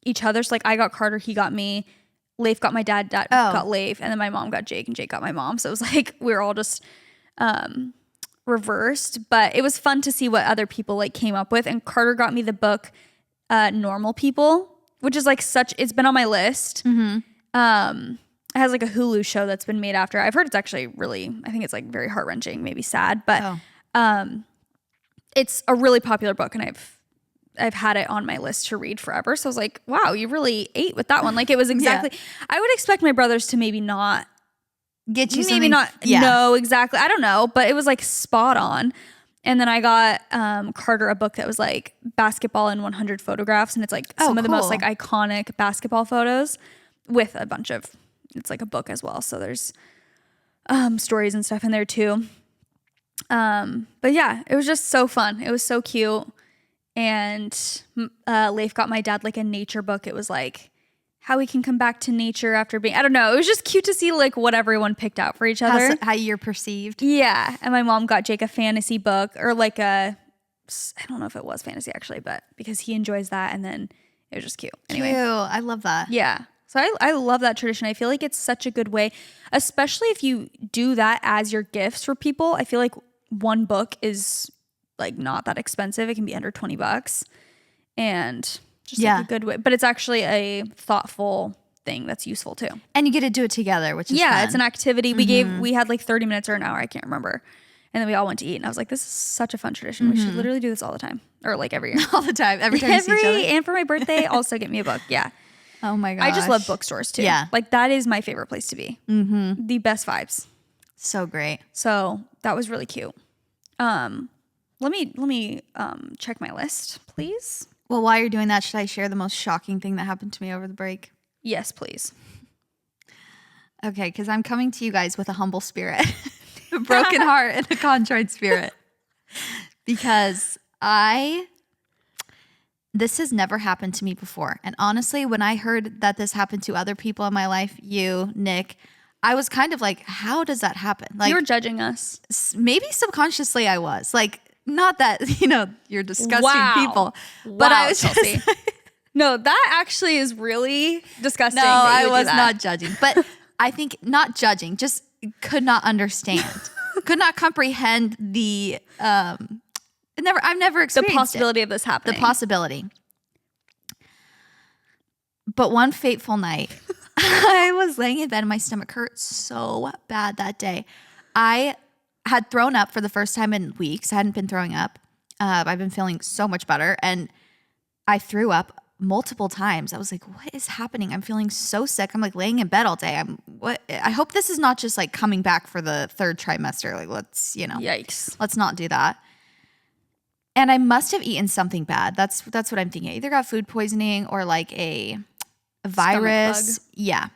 Speaker 2: each other's, like I got Carter, he got me. Leif got my dad, got Leif, and then my mom got Jake, and Jake got my mom. So it was like we were all just reversed. But it was fun to see what other people like came up with. And Carter got me the book Normal People, which is like it's been on my list. Mm-hmm. It has like a Hulu show that's been made after. I've heard it's actually I think it's like very heart-wrenching, maybe sad, but it's a really popular book, and I've had it on my list to read forever. So I was like, wow, you really ate with that one. Like it was exactly, I would expect my brothers to maybe not
Speaker 1: get you
Speaker 2: maybe not know exactly. I don't know, but it was like spot on. And then I got Carter a book that was like basketball in 100 photographs. And it's like some of the most like iconic basketball photos with a bunch of, it's like a book as well. So there's stories and stuff in there too. But yeah, it was just so fun. It was so cute. And Leif got my dad like a nature book. It was like how we can come back to nature after being, I don't know. It was just cute to see like what everyone picked out for each other.
Speaker 1: How you're perceived.
Speaker 2: Yeah. And my mom got Jake a fantasy book or like I don't know if it was fantasy actually, but because he enjoys that. And then it was just cute. Anyway.
Speaker 1: Cute. I love that.
Speaker 2: Yeah. So I love that tradition. I feel like it's such a good way, especially if you do that as your gifts for people. I feel like one book is like not that expensive. It can be under $20 and just like a good way. But it's actually a thoughtful thing that's useful too.
Speaker 1: And you get to do it together, which is fun.
Speaker 2: It's an activity. We had like 30 minutes or an hour. I can't remember. And then we all went to eat. And I was like, this is such a fun tradition. We should literally do this all the time. Or like every year.
Speaker 1: All the time. Every time you see each other.
Speaker 2: And for my birthday, also get me a book. Yeah.
Speaker 1: Oh my gosh.
Speaker 2: I just love bookstores too. Yeah. Like that is my favorite place to be. The best vibes.
Speaker 1: So great.
Speaker 2: So that was really cute. Let me check my list, please.
Speaker 1: Well, while you're doing that, should I share the most shocking thing that happened to me over the break?
Speaker 2: Yes, please.
Speaker 1: Okay, because I'm coming to you guys with a humble spirit, a broken heart, and a contrite spirit. Because this has never happened to me before. And honestly, when I heard that this happened to other people in my life, you, Nick, I was kind of like, how does that happen? Like,
Speaker 2: you were judging us.
Speaker 1: Maybe subconsciously I was. Like, not that, you're disgusting people. But I was
Speaker 2: Chelsea. No, that actually is really disgusting.
Speaker 1: No, I was not judging. But I think not judging, just could not understand. Could not comprehend the I've never experienced
Speaker 2: the possibility of this happening.
Speaker 1: The possibility. But one fateful night, I was laying in bed and my stomach hurt so bad that day. I had thrown up for the first time in weeks. I hadn't been throwing up. I've been feeling so much better. And I threw up multiple times. I was like, what is happening? I'm feeling so sick. I'm like laying in bed all day. I hope this is not just like coming back for the third trimester. Like let's,
Speaker 2: yikes.
Speaker 1: Let's not do that. And I must have eaten something bad. That's what I'm thinking. I either got food poisoning or like a virus. Yeah.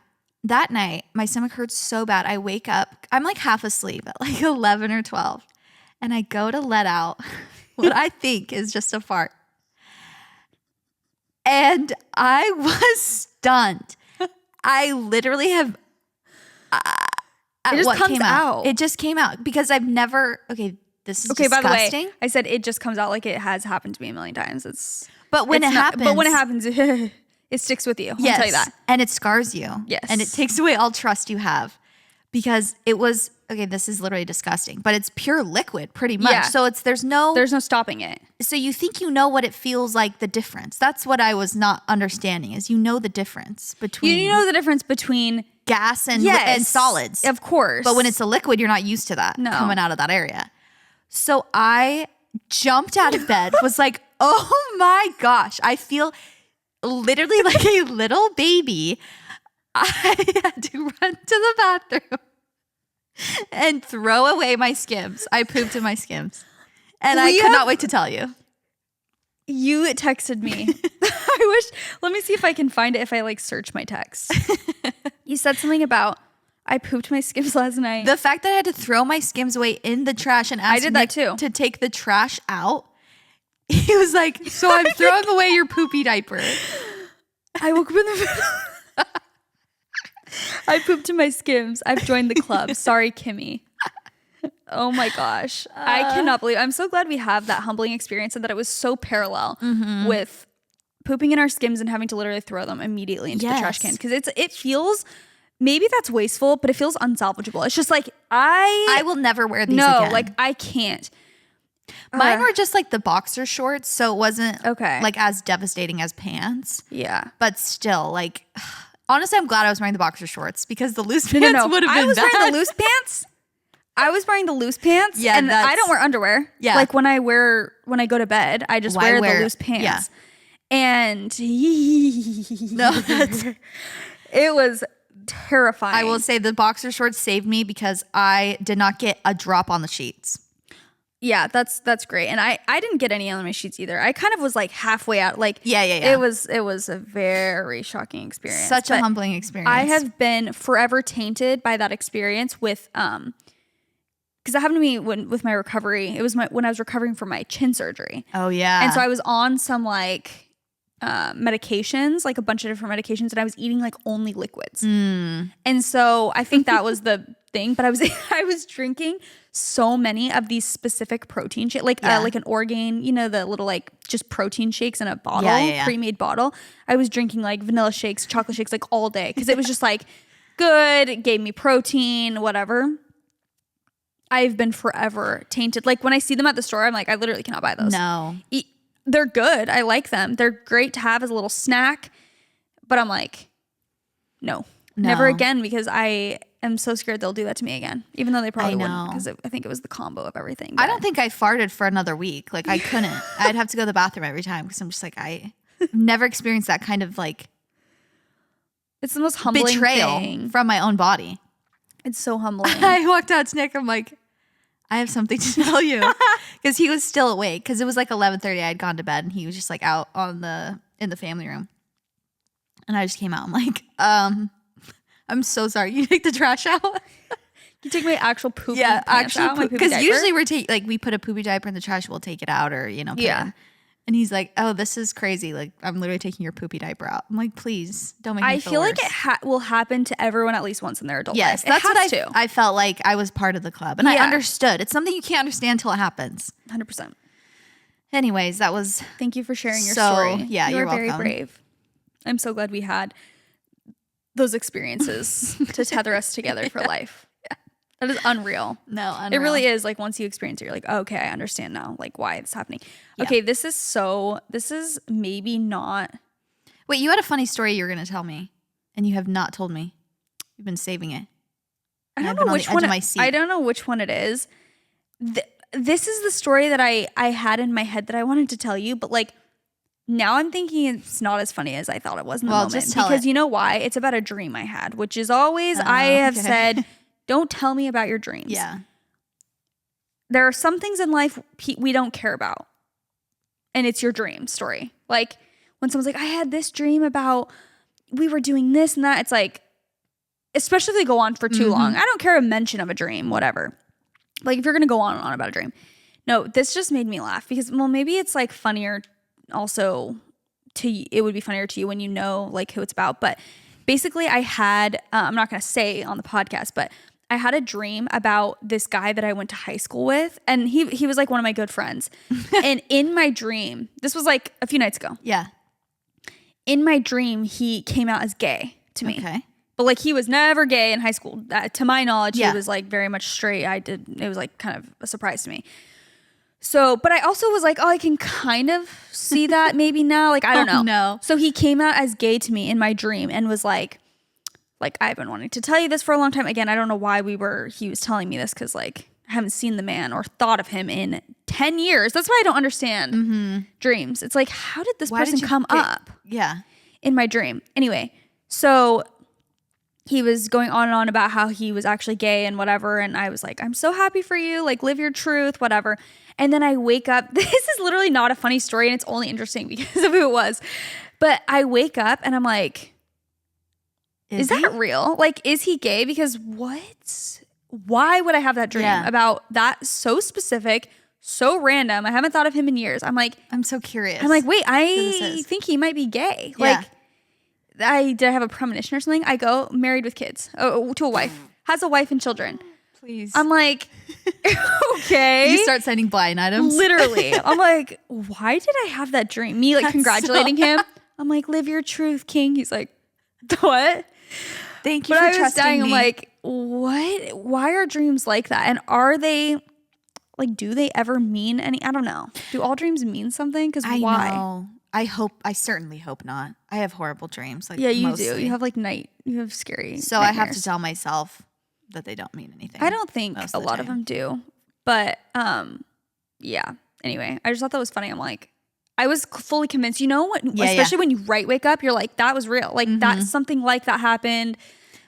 Speaker 1: That night, my stomach hurts so bad. I wake up. I'm like half asleep at like 11 or 12. And I go to let out what I think is just a fart. And I was stunned. I literally have.
Speaker 2: It just comes out.
Speaker 1: It just came out because I've never. Okay, this is disgusting.
Speaker 2: By the way, I said it just comes out like it has happened to me a million times.
Speaker 1: But when it happens,
Speaker 2: it sticks with you.
Speaker 1: Yes,
Speaker 2: I'll tell you that.
Speaker 1: And it scars you.
Speaker 2: Yes,
Speaker 1: and it takes away all trust you have because it was. Okay, this is literally disgusting, but it's pure liquid pretty much. Yeah. So there's no
Speaker 2: stopping it.
Speaker 1: So you think you know what it feels like, the difference. That's what I was not understanding is the difference between.
Speaker 2: You know the difference between
Speaker 1: gas and solids.
Speaker 2: Of course.
Speaker 1: But when it's a liquid, you're not used to that coming out of that area. So I jumped out of bed, was like, oh my gosh, I feel literally like a little baby. I had to run to the bathroom and throw away my Skims. I pooped in my Skims. And I could not wait to tell you.
Speaker 2: You texted me. Let me see if I can find it if I like search my text. You said something about, I pooped my Skims last night.
Speaker 1: The fact that I had to throw my Skims away in the trash and ask
Speaker 2: Nick
Speaker 1: to take the trash out. He was like, so I'm throwing away your poopy diaper.
Speaker 2: I woke up in the I pooped in my Skims. I've joined the club. Sorry, Kimmy. Oh my gosh. I cannot believe I'm so glad we have that humbling experience and that it was so parallel with pooping in our Skims and having to literally throw them immediately into the trash can. Because it feels, maybe that's wasteful, but it feels unsalvageable. It's just like, I
Speaker 1: will never wear these again.
Speaker 2: No, like I can't.
Speaker 1: Mine were just like the boxer shorts, so it wasn't like as devastating as pants.
Speaker 2: Yeah.
Speaker 1: But still, like, honestly, I'm glad I was wearing the boxer shorts because the loose pants would have been
Speaker 2: I was
Speaker 1: bad.
Speaker 2: wearing the loose pants. I was wearing the loose pants. Yeah, and I don't wear underwear. Yeah. Like when I go to bed, I just wear the loose pants. Yeah. And it was terrifying.
Speaker 1: I will say the boxer shorts saved me because I did not get a drop on the sheets.
Speaker 2: Yeah, that's great. And I didn't get any on my sheets either. I kind of was like halfway out. Like
Speaker 1: yeah.
Speaker 2: It was a very shocking experience.
Speaker 1: Such a humbling experience.
Speaker 2: I have been forever tainted by that experience with because it happened to me with my recovery. It was when I was recovering from my chin surgery.
Speaker 1: Oh yeah.
Speaker 2: And so I was on some like medications, like a bunch of different medications, and I was eating like only liquids. And so I think that was the thing. But I was drinking so many of these specific protein shakes, like an Orgain, the little like just protein shakes in a bottle, pre-made bottle. I was drinking like vanilla shakes, chocolate shakes, like all day because it was just like good. It gave me protein, whatever. I've been forever tainted. Like when I see them at the store, I'm like, I literally cannot buy those.
Speaker 1: No.
Speaker 2: They're good. I like them. They're great to have as a little snack. But I'm like, no. Never again, because I am so scared they'll do that to me again. Even though they probably wouldn't, because I think it was the combo of everything.
Speaker 1: I don't think I farted for another week. Like I couldn't. I'd have to go to the bathroom every time because I'm just like, I never experienced that kind of like
Speaker 2: it's the most humbling
Speaker 1: betrayal
Speaker 2: thing
Speaker 1: from my own body.
Speaker 2: It's so humbling.
Speaker 1: I walked out to Nick. I'm like, I have something to tell you, because he was still awake. Because it was like 11:30. I had gone to bed, and he was just like out in the family room. And I just came out. I'm like, I'm so sorry. You take the trash out.
Speaker 2: You take my actual poop.
Speaker 1: Yeah, actually, because usually we put a poopy diaper in the trash. We'll take it out, or put it in. And he's like, oh, this is crazy. Like, I'm literally taking your poopy diaper out. I'm like, please don't make me feel worse.
Speaker 2: Like it will happen to everyone at least once in their adult life.
Speaker 1: Yes, that's what I felt like. I was part of the club, and I understood. It's something you can't understand until it happens.
Speaker 2: 100%.
Speaker 1: Anyways, that was.
Speaker 2: Thank you for sharing your story.
Speaker 1: Yeah, you're welcome.
Speaker 2: Very brave. I'm so glad we had those experiences to tether us together for life. That is unreal.
Speaker 1: No, unreal.
Speaker 2: It really is. Like once you experience it, you're like, oh, okay, I understand now, like why it's happening. Yeah. Okay, this is maybe not.
Speaker 1: Wait, you had a funny story you were going to tell me, and you have not told me. You've been saving it.
Speaker 2: I don't know which one. I don't know which one it is. This is the story that I had in my head that I wanted to tell you, but like now I'm thinking it's not as funny as I thought it was in the moment.
Speaker 1: Just tell
Speaker 2: because
Speaker 1: it.
Speaker 2: You know why? It's about a dream I had, which is always I have said. Don't tell me about your dreams.
Speaker 1: Yeah.
Speaker 2: There are some things in life we don't care about. And it's your dream story. Like when someone's like, I had this dream about we were doing this and that. It's like, especially if they go on for too long. I don't care a mention of a dream, whatever. Like if you're going to go on and on about a dream. No, this just made me laugh because, well, maybe it's like funnier also it would be funnier to you when you know like who it's about. But basically I had, I'm not going to say on the podcast, but I had a dream about this guy that I went to high school with, and he was like one of my good friends. And in my dream, this was like a few nights ago.
Speaker 1: Yeah.
Speaker 2: In my dream, he came out as gay to me.
Speaker 1: Okay.
Speaker 2: But like he was never gay in high school. To my knowledge, he was like very much straight. It was like kind of a surprise to me. So, but I also was like, oh, I can kind of see that maybe now. Like, I don't know.
Speaker 1: No.
Speaker 2: So he came out as gay to me in my dream and was like, I've been wanting to tell you this for a long time. Again, I don't know why he was telling me this because like I haven't seen the man or thought of him in 10 years. That's why I don't understand dreams. It's like, how did this person come up?
Speaker 1: Yeah.
Speaker 2: In my dream. Anyway, so he was going on and on about how he was actually gay and whatever. And I was like, I'm so happy for you. Like, live your truth, whatever. And then I wake up. This is literally not a funny story. And it's only interesting because of who it was. But I wake up and I'm like, is that real? Like, is he gay? Because why would I have that dream about that so specific, so random? I haven't thought of him in years. I'm like,
Speaker 1: I'm so curious.
Speaker 2: I'm like, wait, I think he might be gay. Like, did I have a premonition or something? I go married with kids to a wife, has a wife and children.
Speaker 1: Please.
Speaker 2: I'm like, okay.
Speaker 1: You start sending blind items.
Speaker 2: Literally. I'm like, why did I have that dream? Me like congratulating him. I'm like, live your truth, King. He's like, what?
Speaker 1: Thank you for trusting me.
Speaker 2: I'm like, what? Why are dreams like that? And are they like, do they ever mean any? I don't know. Do all dreams mean something? Because why?
Speaker 1: Know. I certainly hope not. I have horrible dreams. Like,
Speaker 2: yeah, you do. You have like you have scary.
Speaker 1: So nightmares. I have to tell myself that they don't mean anything.
Speaker 2: I don't think a lot of them do. But yeah. Anyway, I just thought that was funny. I'm like, I was fully convinced. You know what? Especially when you wake up, you're like, that was real. Like that's something like that happened.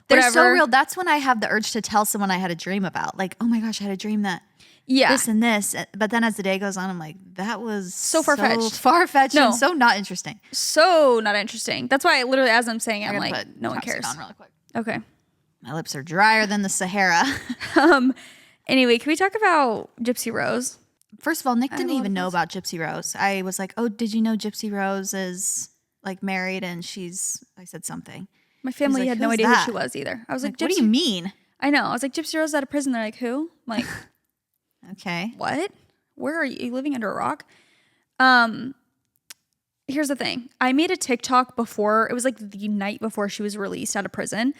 Speaker 1: They're so real. That's when I have the urge to tell someone I had a dream about. Like, oh my gosh, I had a dream that this and this. But then as the day goes on, I'm like, that was
Speaker 2: so far-fetched.
Speaker 1: Far-fetched and so not interesting.
Speaker 2: So not interesting. That's why literally as I'm saying it, I'm like, no one cares.
Speaker 1: On really quick.
Speaker 2: Okay.
Speaker 1: My lips are drier than the Sahara.
Speaker 2: Anyway, can we talk about Gypsy Rose?
Speaker 1: First of all, Nick didn't even know about Gypsy Rose. I was like, oh, did you know Gypsy Rose is like married and I said something.
Speaker 2: My family had no idea who she was either. I was like,
Speaker 1: what do you mean?
Speaker 2: I know. I was like, Gypsy Rose is out of prison. They're like, who? I'm like,
Speaker 1: okay.
Speaker 2: What? Where are you? Are you living under a rock? Here's the thing. I made a TikTok before. It was like the night before she was released out of prison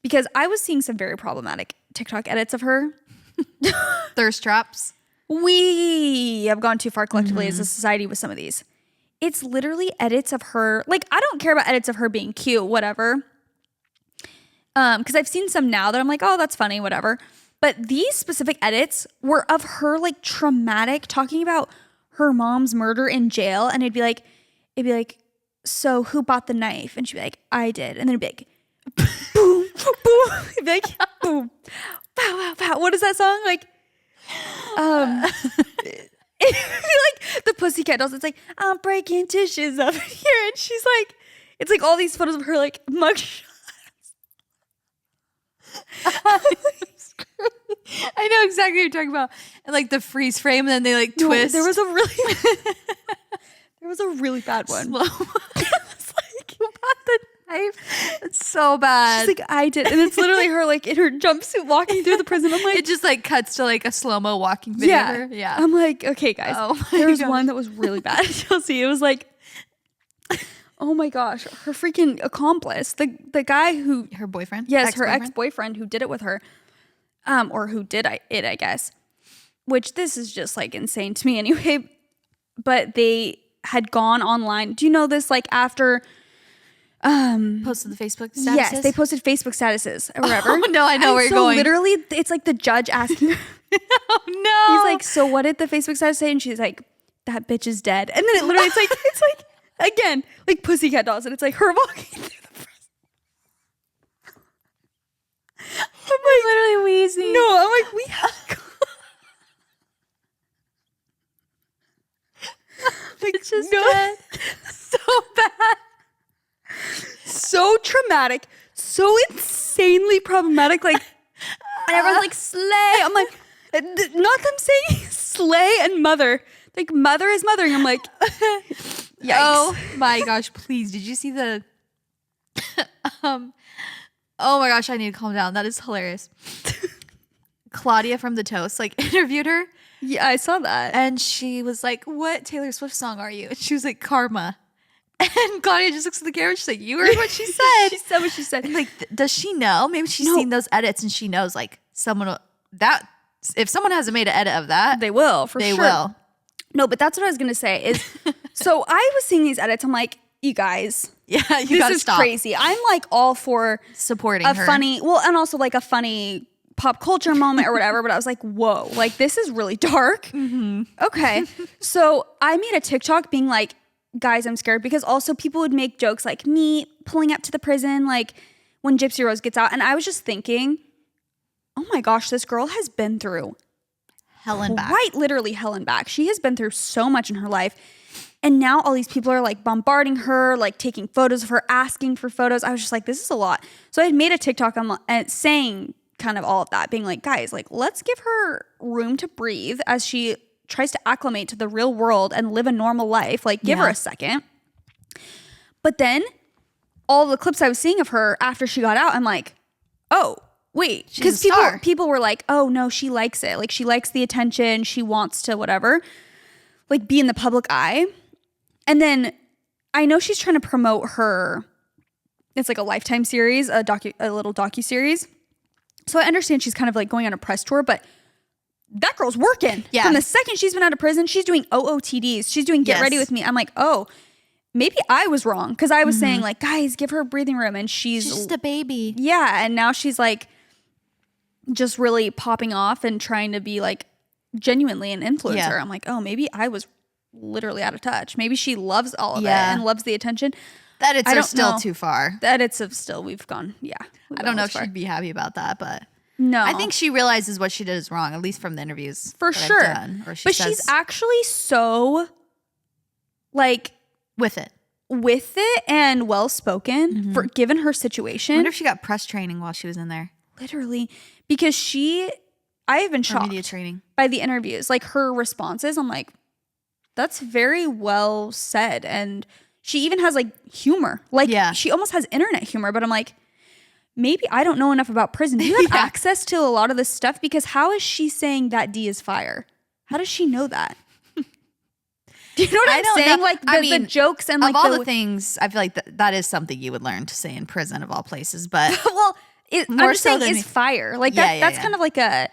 Speaker 2: because I was seeing some very problematic TikTok edits of her.
Speaker 1: Thirst traps.
Speaker 2: We have gone too far collectively as a society with some of these. It's literally edits of her. Like, I don't care about edits of her being cute, whatever. Because I've seen some now that I'm like, oh, that's funny, whatever. But these specific edits were of her like traumatic, talking about her mom's murder in jail. And it'd be like, so who bought the knife? And she'd be like, I did. And then it'd be like, boom, boom. It'd be like, boom, pow, pow, pow. What is that song? Like, it'd be like the Pussycat Dolls. It's like, I'm breaking tissues over here. And she's like, it's like all these photos of her like mugshots.
Speaker 1: I know exactly what you're talking about. And like the freeze frame, and then they like twist.
Speaker 2: There was a really bad one.
Speaker 1: Slow. It's like, you bought the knife. It's so bad.
Speaker 2: She's like, I did. And it's literally her like in her jumpsuit walking through the prison. I'm like,
Speaker 1: it just like cuts to like a slow-mo walking video.
Speaker 2: Yeah.
Speaker 1: Yeah.
Speaker 2: I'm like, okay, guys.
Speaker 1: Oh
Speaker 2: there was one that was really bad. You'll see. It was like, oh my gosh, her freaking accomplice, the guy who,
Speaker 1: her boyfriend.
Speaker 2: Yes, her ex-boyfriend who did it with her, or who did it, I guess. Which this is just like insane to me anyway. But they had gone online. Do you know this? Like after,
Speaker 1: posted the Facebook statuses.
Speaker 2: Yes, they posted Facebook statuses or whatever.
Speaker 1: Oh no, I know where you're going.
Speaker 2: Literally, it's like the judge asking her.
Speaker 1: Oh no.
Speaker 2: He's like, so what did the Facebook status say? And she's like, that bitch is dead. And then it literally, it's like. Again, like Pussycat Dolls, and it's like her walking through the prison. I'm like
Speaker 1: literally wheezing.
Speaker 2: No, I'm like, we have.
Speaker 1: Like, it's just dead. So bad.
Speaker 2: So traumatic. So insanely problematic. Like, and everyone's like, slay. I'm like, not them saying slay and mother. Like, mother is mothering. I'm like, yikes.
Speaker 1: Oh my gosh, please. Did you see the oh my gosh, I need to calm down. That is hilarious. Claudia from The Toast like interviewed her.
Speaker 2: Yeah, I saw that.
Speaker 1: And she was like, what Taylor Swift song are you? And she was like, Karma. And Claudia just looks at the camera and she's like, you heard what she said.
Speaker 2: She said what she said.
Speaker 1: And like, does she know? Maybe she's seen those edits and she knows like someone will, that if someone hasn't made an edit of that,
Speaker 2: they will, for sure.
Speaker 1: They will.
Speaker 2: No, but that's what I was going to say is, so I was seeing these edits. I'm like, you guys,
Speaker 1: yeah,
Speaker 2: this is stop. Crazy. I'm like all for
Speaker 1: supporting
Speaker 2: a
Speaker 1: her.
Speaker 2: Funny, well, and also like a funny pop culture moment or whatever. But I was like, whoa, like this is really dark.
Speaker 1: Mm-hmm.
Speaker 2: Okay. So I made a TikTok being like, guys, I'm scared, because also people would make jokes like me pulling up to the prison, like when Gypsy Rose gets out. And I was just thinking, oh my gosh, this girl has been through
Speaker 1: hell and back.
Speaker 2: Quite literally hell and back. She has been through so much in her life. And now all these people are like bombarding her, like taking photos of her, asking for photos. I was just like, this is a lot. So I had made a TikTok saying kind of all of that, being like, guys, like let's give her room to breathe as she tries to acclimate to the real world and live a normal life. Like give her a second. But then all the clips I was seeing of her after she got out, I'm like, oh, wait, because people were like, oh no, she likes it. Like she likes the attention. She wants to whatever, like be in the public eye. And then I know she's trying to promote her. It's like a Lifetime series, a little docu-series. So I understand she's kind of like going on a press tour, but that girl's working.
Speaker 1: Yeah.
Speaker 2: From the second she's been out of prison, she's doing OOTDs. She's doing Get Ready With Me. I'm like, oh, maybe I was wrong. Because I was saying like, guys, give her breathing room. And she's
Speaker 1: just a baby.
Speaker 2: Yeah. And now she's like just really popping off and trying to be like genuinely an influencer. Yeah. I'm like, oh, maybe I was literally out of touch. Maybe she loves all of it and loves the attention.
Speaker 1: The edits are still too far.
Speaker 2: The edits have still, we've gone,
Speaker 1: I don't know if she'd be happy about that, but
Speaker 2: no.
Speaker 1: I think she realizes what she did is wrong, at least from the interviews.
Speaker 2: For sure. But she's actually so like
Speaker 1: with it
Speaker 2: and well-spoken for given her situation.
Speaker 1: I wonder if she got press training while she was in there.
Speaker 2: Literally. Because I have been shocked
Speaker 1: media training
Speaker 2: by the interviews. Like her responses, I'm like, that's very well said. And she even has like humor. Like she almost has internet humor, but I'm like, maybe I don't know enough about prison. Do you have access to a lot of this stuff? Because how is she saying that D is fire? How does she know that? Do you know what I'm saying? Know. Like the jokes and like
Speaker 1: all the things, I feel like that is something you would learn to say in prison of all places. But
Speaker 2: well, I'm just saying is fire. Like that's kind of like a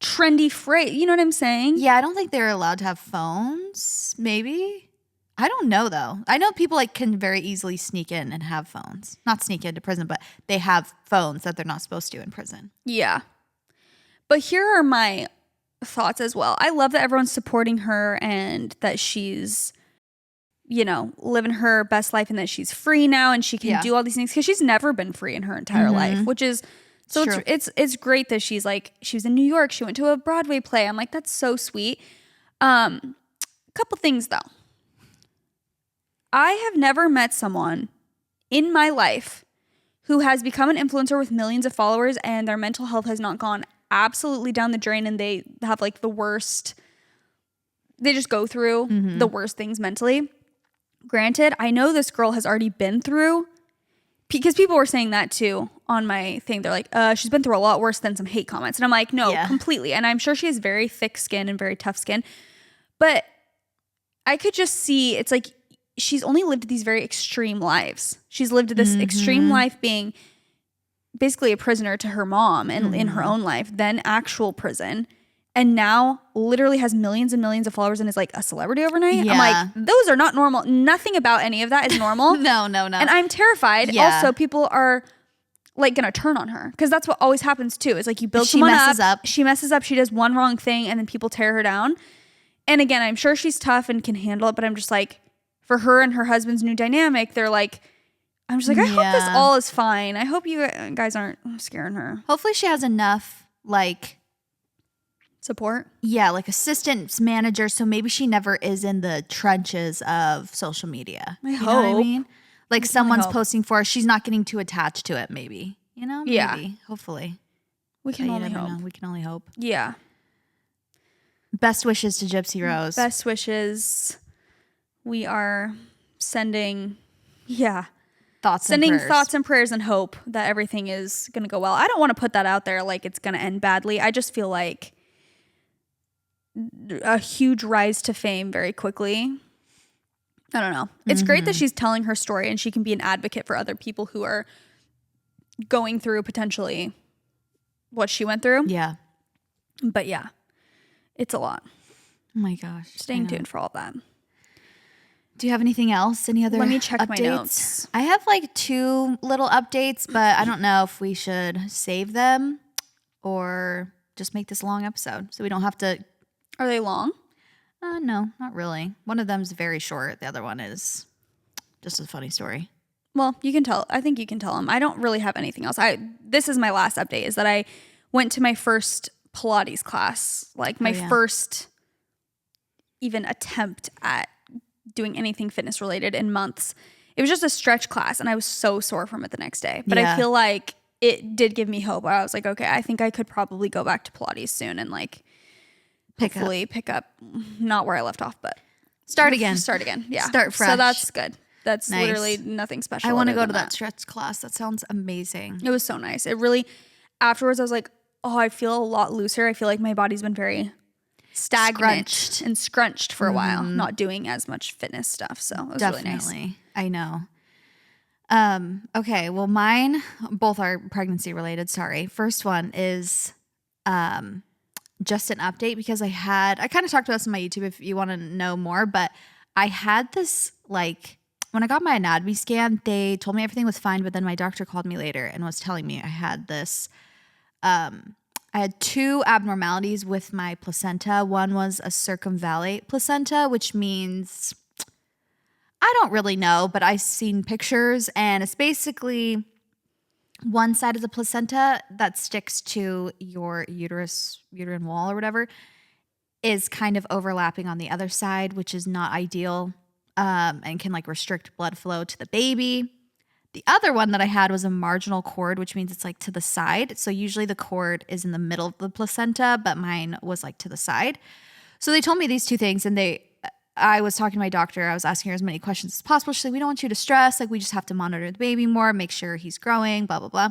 Speaker 2: trendy phrase. You know what I'm saying?
Speaker 1: Yeah, I don't think they're allowed to have phones. Maybe. I don't know though. I know people like can very easily sneak in and have phones. Not sneak into prison, but they have phones that they're not supposed to in prison.
Speaker 2: Yeah. But here are my thoughts as well. I love that everyone's supporting her and that she's, you know, living her best life and that she's free now and she can do all these things because she's never been free in her entire life, which is so it's great that she's like, she was in New York. She went to a Broadway play. I'm like, that's so sweet. Couple things though. I have never met someone in my life who has become an influencer with millions of followers and their mental health has not gone absolutely down the drain and they have like the worst, they just go through the worst things mentally. Granted, I know this girl has already been through, because people were saying that too on my thing. They're like, she's been through a lot worse than some hate comments. And I'm like, no, completely. And I'm sure she has very thick skin and very tough skin. But I could just see, it's like, she's only lived these very extreme lives. She's lived this extreme life being basically a prisoner to her mom and in her own life, then actual prison. And now literally has millions and millions of followers and is like a celebrity overnight.
Speaker 1: Yeah.
Speaker 2: I'm like, those are not normal. Nothing about any of that is normal.
Speaker 1: No.
Speaker 2: And I'm terrified.
Speaker 1: Yeah.
Speaker 2: Also, people are like going to turn on her because that's what always happens too. It's like you build someone up. She messes up. She does one wrong thing and then people tear her down. And again, I'm sure she's tough and can handle it, but I'm just like, for her and her husband's new dynamic, they're like, I'm just like, I hope this all is fine. I hope you guys aren't scaring her.
Speaker 1: Hopefully she has enough like
Speaker 2: support.
Speaker 1: Yeah, like assistant manager. So maybe she never is in the trenches of social media.
Speaker 2: I hope.
Speaker 1: Know what I mean? Like someone's posting for her. She's not getting too attached to it, maybe. You know? Maybe.
Speaker 2: Yeah.
Speaker 1: Hopefully.
Speaker 2: We can only hope.
Speaker 1: We can only hope.
Speaker 2: Yeah.
Speaker 1: Best wishes to Gypsy Rose.
Speaker 2: Best wishes. We are sending,
Speaker 1: thoughts and
Speaker 2: prayers and hope that everything is going to go well. I don't want to put that out there like it's going to end badly. I just feel like a huge rise to fame very quickly. I don't know. It's great that she's telling her story and she can be an advocate for other people who are going through potentially what she went through.
Speaker 1: Yeah.
Speaker 2: But yeah, it's a lot.
Speaker 1: Oh my gosh.
Speaker 2: Staying tuned for all that.
Speaker 1: Do you have anything else? Any other
Speaker 2: Let me check
Speaker 1: updates?
Speaker 2: my notes.
Speaker 1: I have like 2 little updates, but I don't know if we should save them or just make this a long episode so we don't have to.
Speaker 2: Are they long?
Speaker 1: No, not really. One of them's very short. The other one is just a funny story.
Speaker 2: Well, you can tell. I think you can tell them. I don't really have anything else. This is my last update is that I went to my first Pilates class, like my first even attempt at doing anything fitness related in months. It was just a stretch class and I was so sore from it the next day. But I feel like it did give me hope. I was like, okay, I think I could probably go back to Pilates soon and like hopefully pick up not where I left off, but
Speaker 1: start again.
Speaker 2: Yeah.
Speaker 1: Start fresh.
Speaker 2: So that's good. That's literally nothing special.
Speaker 1: I want to go to that stretch class. That sounds amazing.
Speaker 2: It was so nice. It really, afterwards I was like, oh, I feel a lot looser. I feel like my body's been very stagnant and scrunched for a while, not doing as much fitness stuff. So it was really nice.
Speaker 1: I know. Okay, well mine both are pregnancy related. Sorry. First one is just an update because I kind of talked about this on my YouTube if you want to know more, but I had this like when I got my anatomy scan, they told me everything was fine, but then my doctor called me later and was telling me I had this I had 2 abnormalities with my placenta. One was a circumvallate placenta, which means, I don't really know, but I've seen pictures and it's basically one side of the placenta that sticks to your uterine wall or whatever is kind of overlapping on the other side, which is not ideal and can like restrict blood flow to the baby. The other one that I had was a marginal cord, which means it's like to the side. So usually the cord is in the middle of the placenta, but mine was like to the side. So they told me these 2 things and I was talking to my doctor. I was asking her as many questions as possible. She's like, we don't want you to stress. Like we just have to monitor the baby more, make sure he's growing, blah, blah, blah.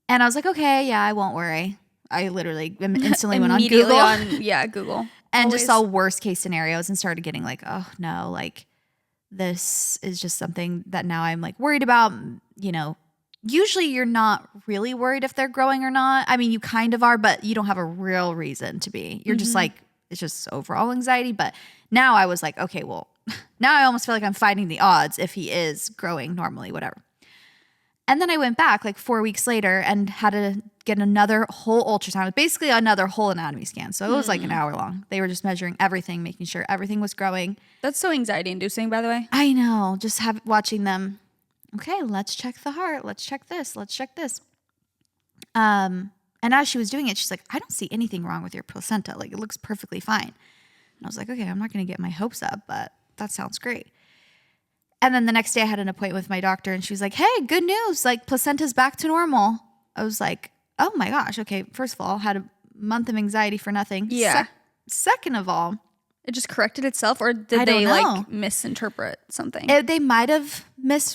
Speaker 1: And I was like, okay, yeah, I won't worry. I literally instantly went on Google.
Speaker 2: Google.
Speaker 1: And just saw worst case scenarios and started getting like, oh no, like this is just something that now I'm like worried about, you know, usually you're not really worried if they're growing or not. I mean, you kind of are, but you don't have a real reason to be. You're just like, it's just overall anxiety. But now I was like, okay, well, now I almost feel like I'm fighting the odds if he is growing normally, whatever. And then I went back like 4 weeks later and had to get another whole ultrasound, basically another whole anatomy scan. So it was like an hour long. They were just measuring everything, making sure everything was growing.
Speaker 2: That's so anxiety inducing, by the way.
Speaker 1: I know. Just watching them. Okay, let's check the heart. Let's check this. Let's check this. And as she was doing it, she's like, I don't see anything wrong with your placenta. Like, it looks perfectly fine. And I was like, okay, I'm not going to get my hopes up, but that sounds great. And then the next day I had an appointment with my doctor and she was like, hey, good news. Like, placenta's back to normal. I was like, oh my gosh. Okay, first of all, had a month of anxiety for nothing.
Speaker 2: Yeah.
Speaker 1: Second of all,
Speaker 2: it just corrected itself, or did they like misinterpret something?
Speaker 1: They might have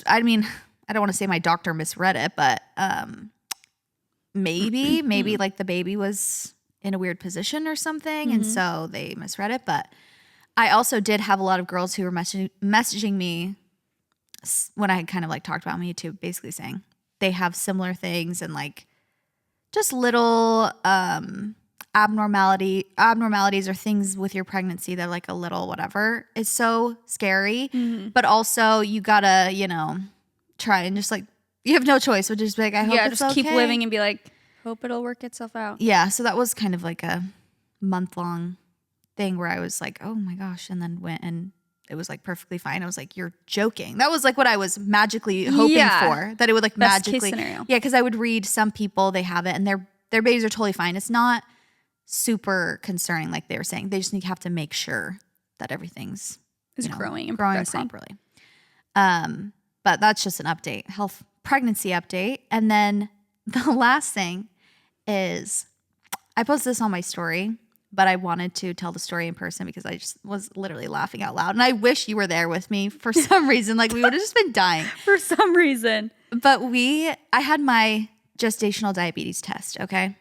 Speaker 1: I mean, I don't want to say my doctor misread it, but maybe like the baby was in a weird position or something. And so they misread it. But I also did have a lot of girls who were messaging me when I had kind of like talked about me too, basically saying they have similar things and like just little abnormalities or things with your pregnancy that are like a little whatever. It's so scary. But also you gotta, try and just like, you have no choice. So just be like, I hope it's
Speaker 2: just keep living and be like, hope it'll work itself out.
Speaker 1: Yeah. So that was kind of like a month-long thing where I was like, oh my gosh. And then went and it was like perfectly fine. I was like, you're joking. That was like what I was magically hoping for, that it would like
Speaker 2: Best
Speaker 1: magically.
Speaker 2: Case scenario.
Speaker 1: Yeah. Cause I would read some people, they have it and their babies are totally fine. It's not super concerning like they were saying. They just have to make sure that everything's
Speaker 2: growing and
Speaker 1: growing
Speaker 2: progressing
Speaker 1: properly. But that's just an update, pregnancy update. And then the last thing is I posted this on my story, but I wanted to tell the story in person because I just was literally laughing out loud. And I wish you were there with me for some reason. Like we would have just been dying.
Speaker 2: For some reason.
Speaker 1: But I had my gestational diabetes test, okay?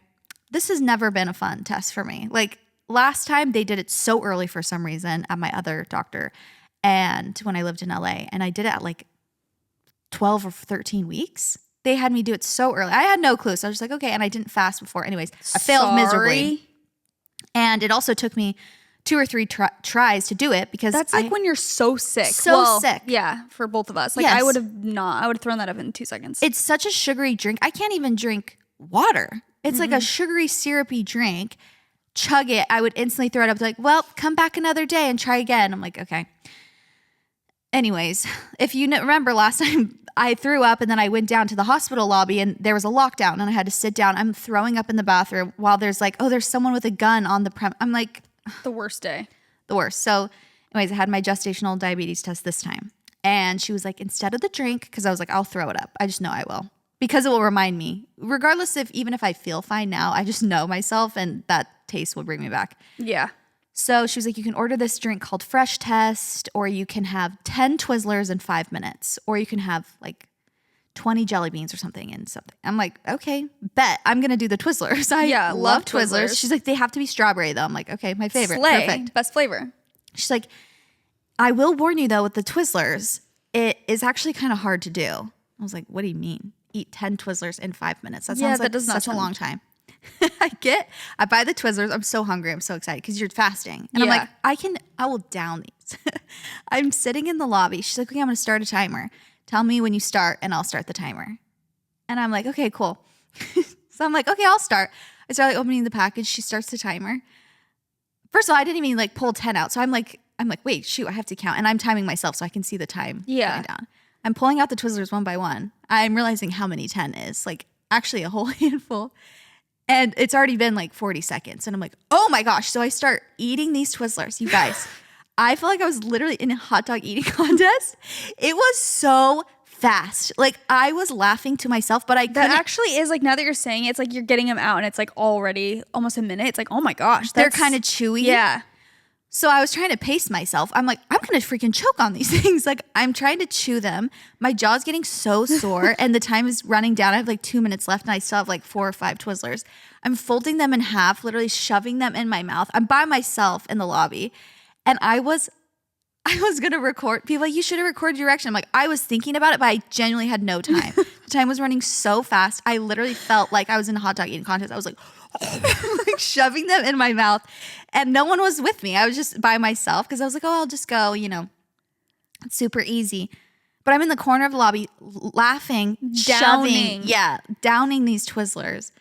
Speaker 1: This has never been a fun test for me. Like last time they did it so early for some reason at my other doctor and when I lived in LA, and I did it at like 12 or 13 weeks. They had me do it so early. I had no clue. So I was just like, okay. And I didn't fast before. Anyways, I failed miserably. And it also took me 2 or 3 tries to do it because
Speaker 2: that's like when you're so sick.
Speaker 1: Sick.
Speaker 2: Yeah, for both of us. Like yes. I would have thrown that up in 2 seconds.
Speaker 1: It's such a sugary drink. I can't even drink water. It's like a sugary, syrupy drink. Chug it. I would instantly throw it up. Like, well, come back another day and try again. I'm like, okay. Anyways, if you remember last time I threw up and then I went down to the hospital lobby and there was a lockdown and I had to sit down. I'm throwing up in the bathroom while there's like, oh, there's someone with a gun on the I'm like.
Speaker 2: The worst day.
Speaker 1: The worst. So anyways, I had my gestational diabetes test this time. And she was like, instead of the drink, because I was like, I'll throw it up. I just know I will. Because it will remind me, regardless even if I feel fine now, I just know myself and that taste will bring me back.
Speaker 2: Yeah.
Speaker 1: So she was like, you can order this drink called Fresh Test, or you can have 10 Twizzlers in 5 minutes, or you can have like 20 jelly beans or something in something. I'm like, okay, bet I'm going to do the Twizzlers. I love Twizzlers. She's like, they have to be strawberry though. I'm like, okay, my favorite.
Speaker 2: Slay.
Speaker 1: Perfect.
Speaker 2: Best flavor.
Speaker 1: She's like, I will warn you though, with the Twizzlers, it is actually kind of hard to do. I was like, what do you mean? Eat 10 Twizzlers in 5 minutes. That sounds like such a long time. I buy the Twizzlers. I'm so hungry. I'm so excited because you're fasting. And I'm like, I will down these. I'm sitting in the lobby. She's like, okay, I'm going to start a timer. Tell me when you start and I'll start the timer. And I'm like, okay, cool. So I'm like, okay, I'll start. I start like opening the package. She starts the timer. First of all, I didn't even like pull 10 out. So I'm like, wait, shoot, I have to count. And I'm timing myself so I can see the time going down. I'm pulling out the Twizzlers one by one. I'm realizing how many 10 is. Like actually a whole handful. And it's already been like 40 seconds. And I'm like, oh my gosh. So I start eating these Twizzlers. You guys, I feel like I was literally in a hot dog eating contest. It was so fast. Like I was laughing to myself, but that
Speaker 2: actually is like, now that you're saying it, it's like you're getting them out and it's like already almost a minute. It's like, oh my gosh.
Speaker 1: They're kind of chewy.
Speaker 2: Yeah.
Speaker 1: So I was trying to pace myself. I'm like, I'm going to freaking choke on these things. Like I'm trying to chew them. My jaw's getting so sore and the time is running down. I have like 2 minutes left and I still have like 4 or 5 Twizzlers. I'm folding them in half, literally shoving them in my mouth. I'm by myself in the lobby. And I was going to record. People like, you should have recorded your reaction. I'm like, I was thinking about it, but I genuinely had no time to Time was running so fast. I literally felt like I was in a hot dog eating contest. I was like, like shoving them in my mouth. And no one was with me. I was just by myself because I was like, oh, I'll just go, It's super easy. But I'm in the corner of the lobby laughing, downing these Twizzlers.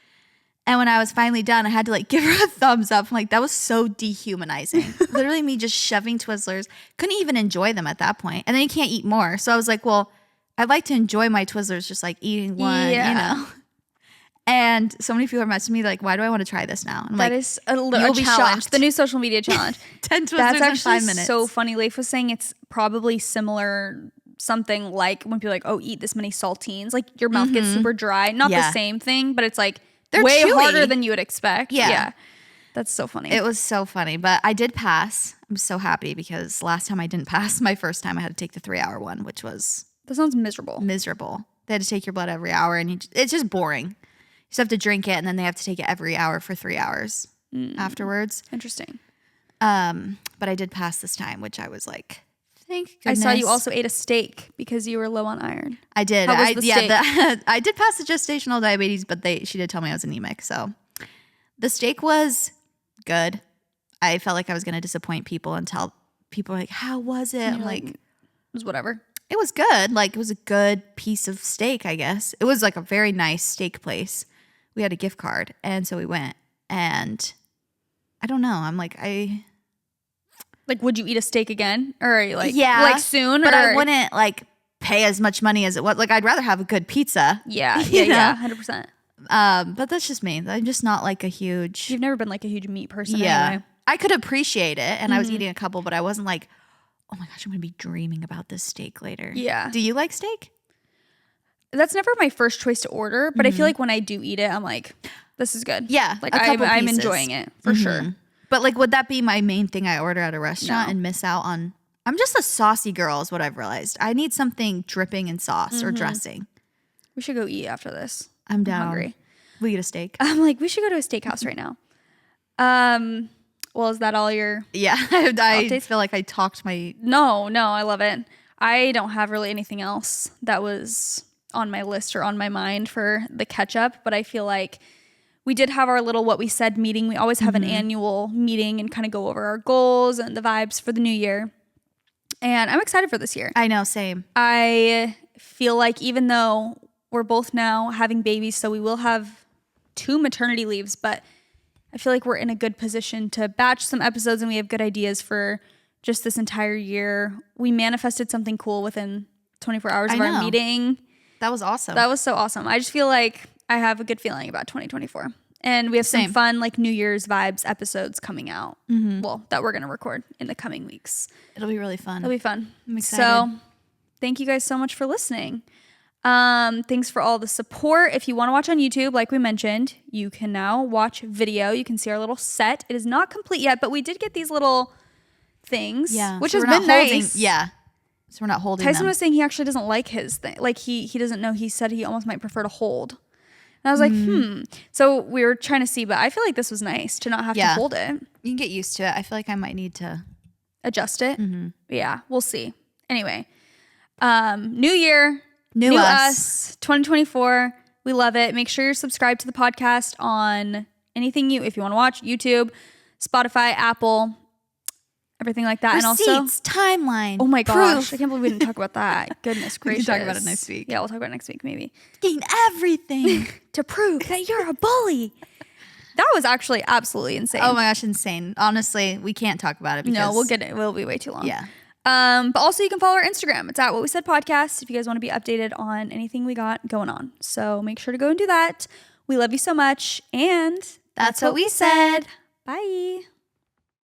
Speaker 1: And when I was finally done, I had to give her a thumbs up. I'm like, that was so dehumanizing. Literally me just shoving Twizzlers. Couldn't even enjoy them at that point. And then you can't eat more. So I was like, well, I'd like to enjoy my Twizzlers just eating one, And so many people are messaging me why do I want to try this now? I'm
Speaker 2: that is a challenge. Shocked. The new social media challenge.
Speaker 1: 10 Twizzlers
Speaker 2: That's
Speaker 1: in 5 minutes.
Speaker 2: So funny. Leif was saying it's probably similar, something like when people are eat this many saltines. Your mouth gets super dry. Not the same thing, but it's
Speaker 1: they're
Speaker 2: way
Speaker 1: chewy.
Speaker 2: harder than you would expect. Yeah. That's so funny.
Speaker 1: It was so funny, but I did pass. I'm so happy because last time I didn't pass. My first time I had to take the 3-hour one, which was...
Speaker 2: That sounds miserable.
Speaker 1: They had to take your blood every hour, and it's just boring. You just have to drink it, and then they have to take it every hour for 3 hours afterwards.
Speaker 2: Interesting.
Speaker 1: But I did pass this time, which I was like, thank goodness.
Speaker 2: I saw you also ate a steak because you were low on iron.
Speaker 1: I did.
Speaker 2: How was the steak?
Speaker 1: I did pass the gestational diabetes, but she did tell me I was anemic. So the steak was good. I felt like I was going to disappoint people until people were like, how was it? I'm like,
Speaker 2: it was whatever.
Speaker 1: It was good. It was a good piece of steak, I guess. It was a very nice steak place. We had a gift card, and so we went. And I don't know. I'm
Speaker 2: would you eat a steak again? Or are you soon?
Speaker 1: But I wouldn't pay as much money as it was. I'd rather have a good pizza.
Speaker 2: Yeah, 100%.
Speaker 1: But that's just me. I'm just not a huge...
Speaker 2: You've never been a huge meat person
Speaker 1: anyway. I could appreciate it, and I was eating a couple, but I wasn't oh my gosh, I'm going to be dreaming about this steak later.
Speaker 2: Yeah.
Speaker 1: Do you like steak?
Speaker 2: That's never my first choice to order, but I feel when I do eat it, I'm this is good.
Speaker 1: Yeah,
Speaker 2: I'm enjoying it for sure.
Speaker 1: But would that be my main thing I order at a restaurant and miss out on? I'm just a saucy girl is what I've realized. I need something dripping in sauce or dressing.
Speaker 2: We should go eat after this.
Speaker 1: I'm down.
Speaker 2: Hungry.
Speaker 1: We eat a steak.
Speaker 2: I'm we should go to a steakhouse right now. Well, is that all your
Speaker 1: I feel like I talked my...
Speaker 2: No, I love it. I don't have really anything else that was on my list or on my mind for the catch up, but I feel we did have our little What We Said meeting. We always have an annual meeting and kind of go over our goals and the vibes for the new year. And I'm excited for this year.
Speaker 1: I know, same.
Speaker 2: I feel even though we're both now having babies, so we will have 2 maternity leaves, but I feel we're in a good position to batch some episodes and we have good ideas for just this entire year. We manifested something cool within 24 hours of our meeting.
Speaker 1: That was awesome.
Speaker 2: That was so awesome. I just feel I have a good feeling about 2024. And we have some fun New Year's vibes episodes coming out. Well, that we're going to record in the coming weeks.
Speaker 1: It'll be really fun.
Speaker 2: It'll be fun.
Speaker 1: I'm excited.
Speaker 2: So thank you guys so much for listening. Thanks for all the support. If you want to watch on YouTube, like we mentioned, you can now watch video. You can see our little set. It is not complete yet, but we did get these little things, which has been nice.
Speaker 1: So we're not holding
Speaker 2: Tyson
Speaker 1: them.
Speaker 2: was saying he actually doesn't like his thing. He doesn't know. He said he almost might prefer to hold. And I was like, So we were trying to see, but I feel this was nice to not have to hold it.
Speaker 1: You can get used to it. I feel I might need to
Speaker 2: adjust it. Yeah, we'll see. Anyway, new year.
Speaker 1: New us.
Speaker 2: 2024. We love it. Make sure you're subscribed to the podcast on anything if you want to watch, YouTube, Spotify, Apple, everything like that.
Speaker 1: Receipts,
Speaker 2: and also
Speaker 1: timeline.
Speaker 2: Oh my gosh.
Speaker 1: Proof.
Speaker 2: I can't believe we didn't talk about that. Goodness gracious.
Speaker 1: We can talk about it next week.
Speaker 2: Yeah, we'll talk about it next week maybe.
Speaker 1: Gain everything
Speaker 2: to prove that you're a bully. That was actually absolutely insane.
Speaker 1: Oh my gosh, insane. Honestly, we can't talk about it because...
Speaker 2: No, we'll get it. It'll be way too long.
Speaker 1: Yeah.
Speaker 2: But also you can follow our Instagram. It's at What We Said Podcast if you guys want to be updated on anything we got going on. So make sure to go and do that. We love you so much. And
Speaker 1: that's what we said.
Speaker 2: Bye.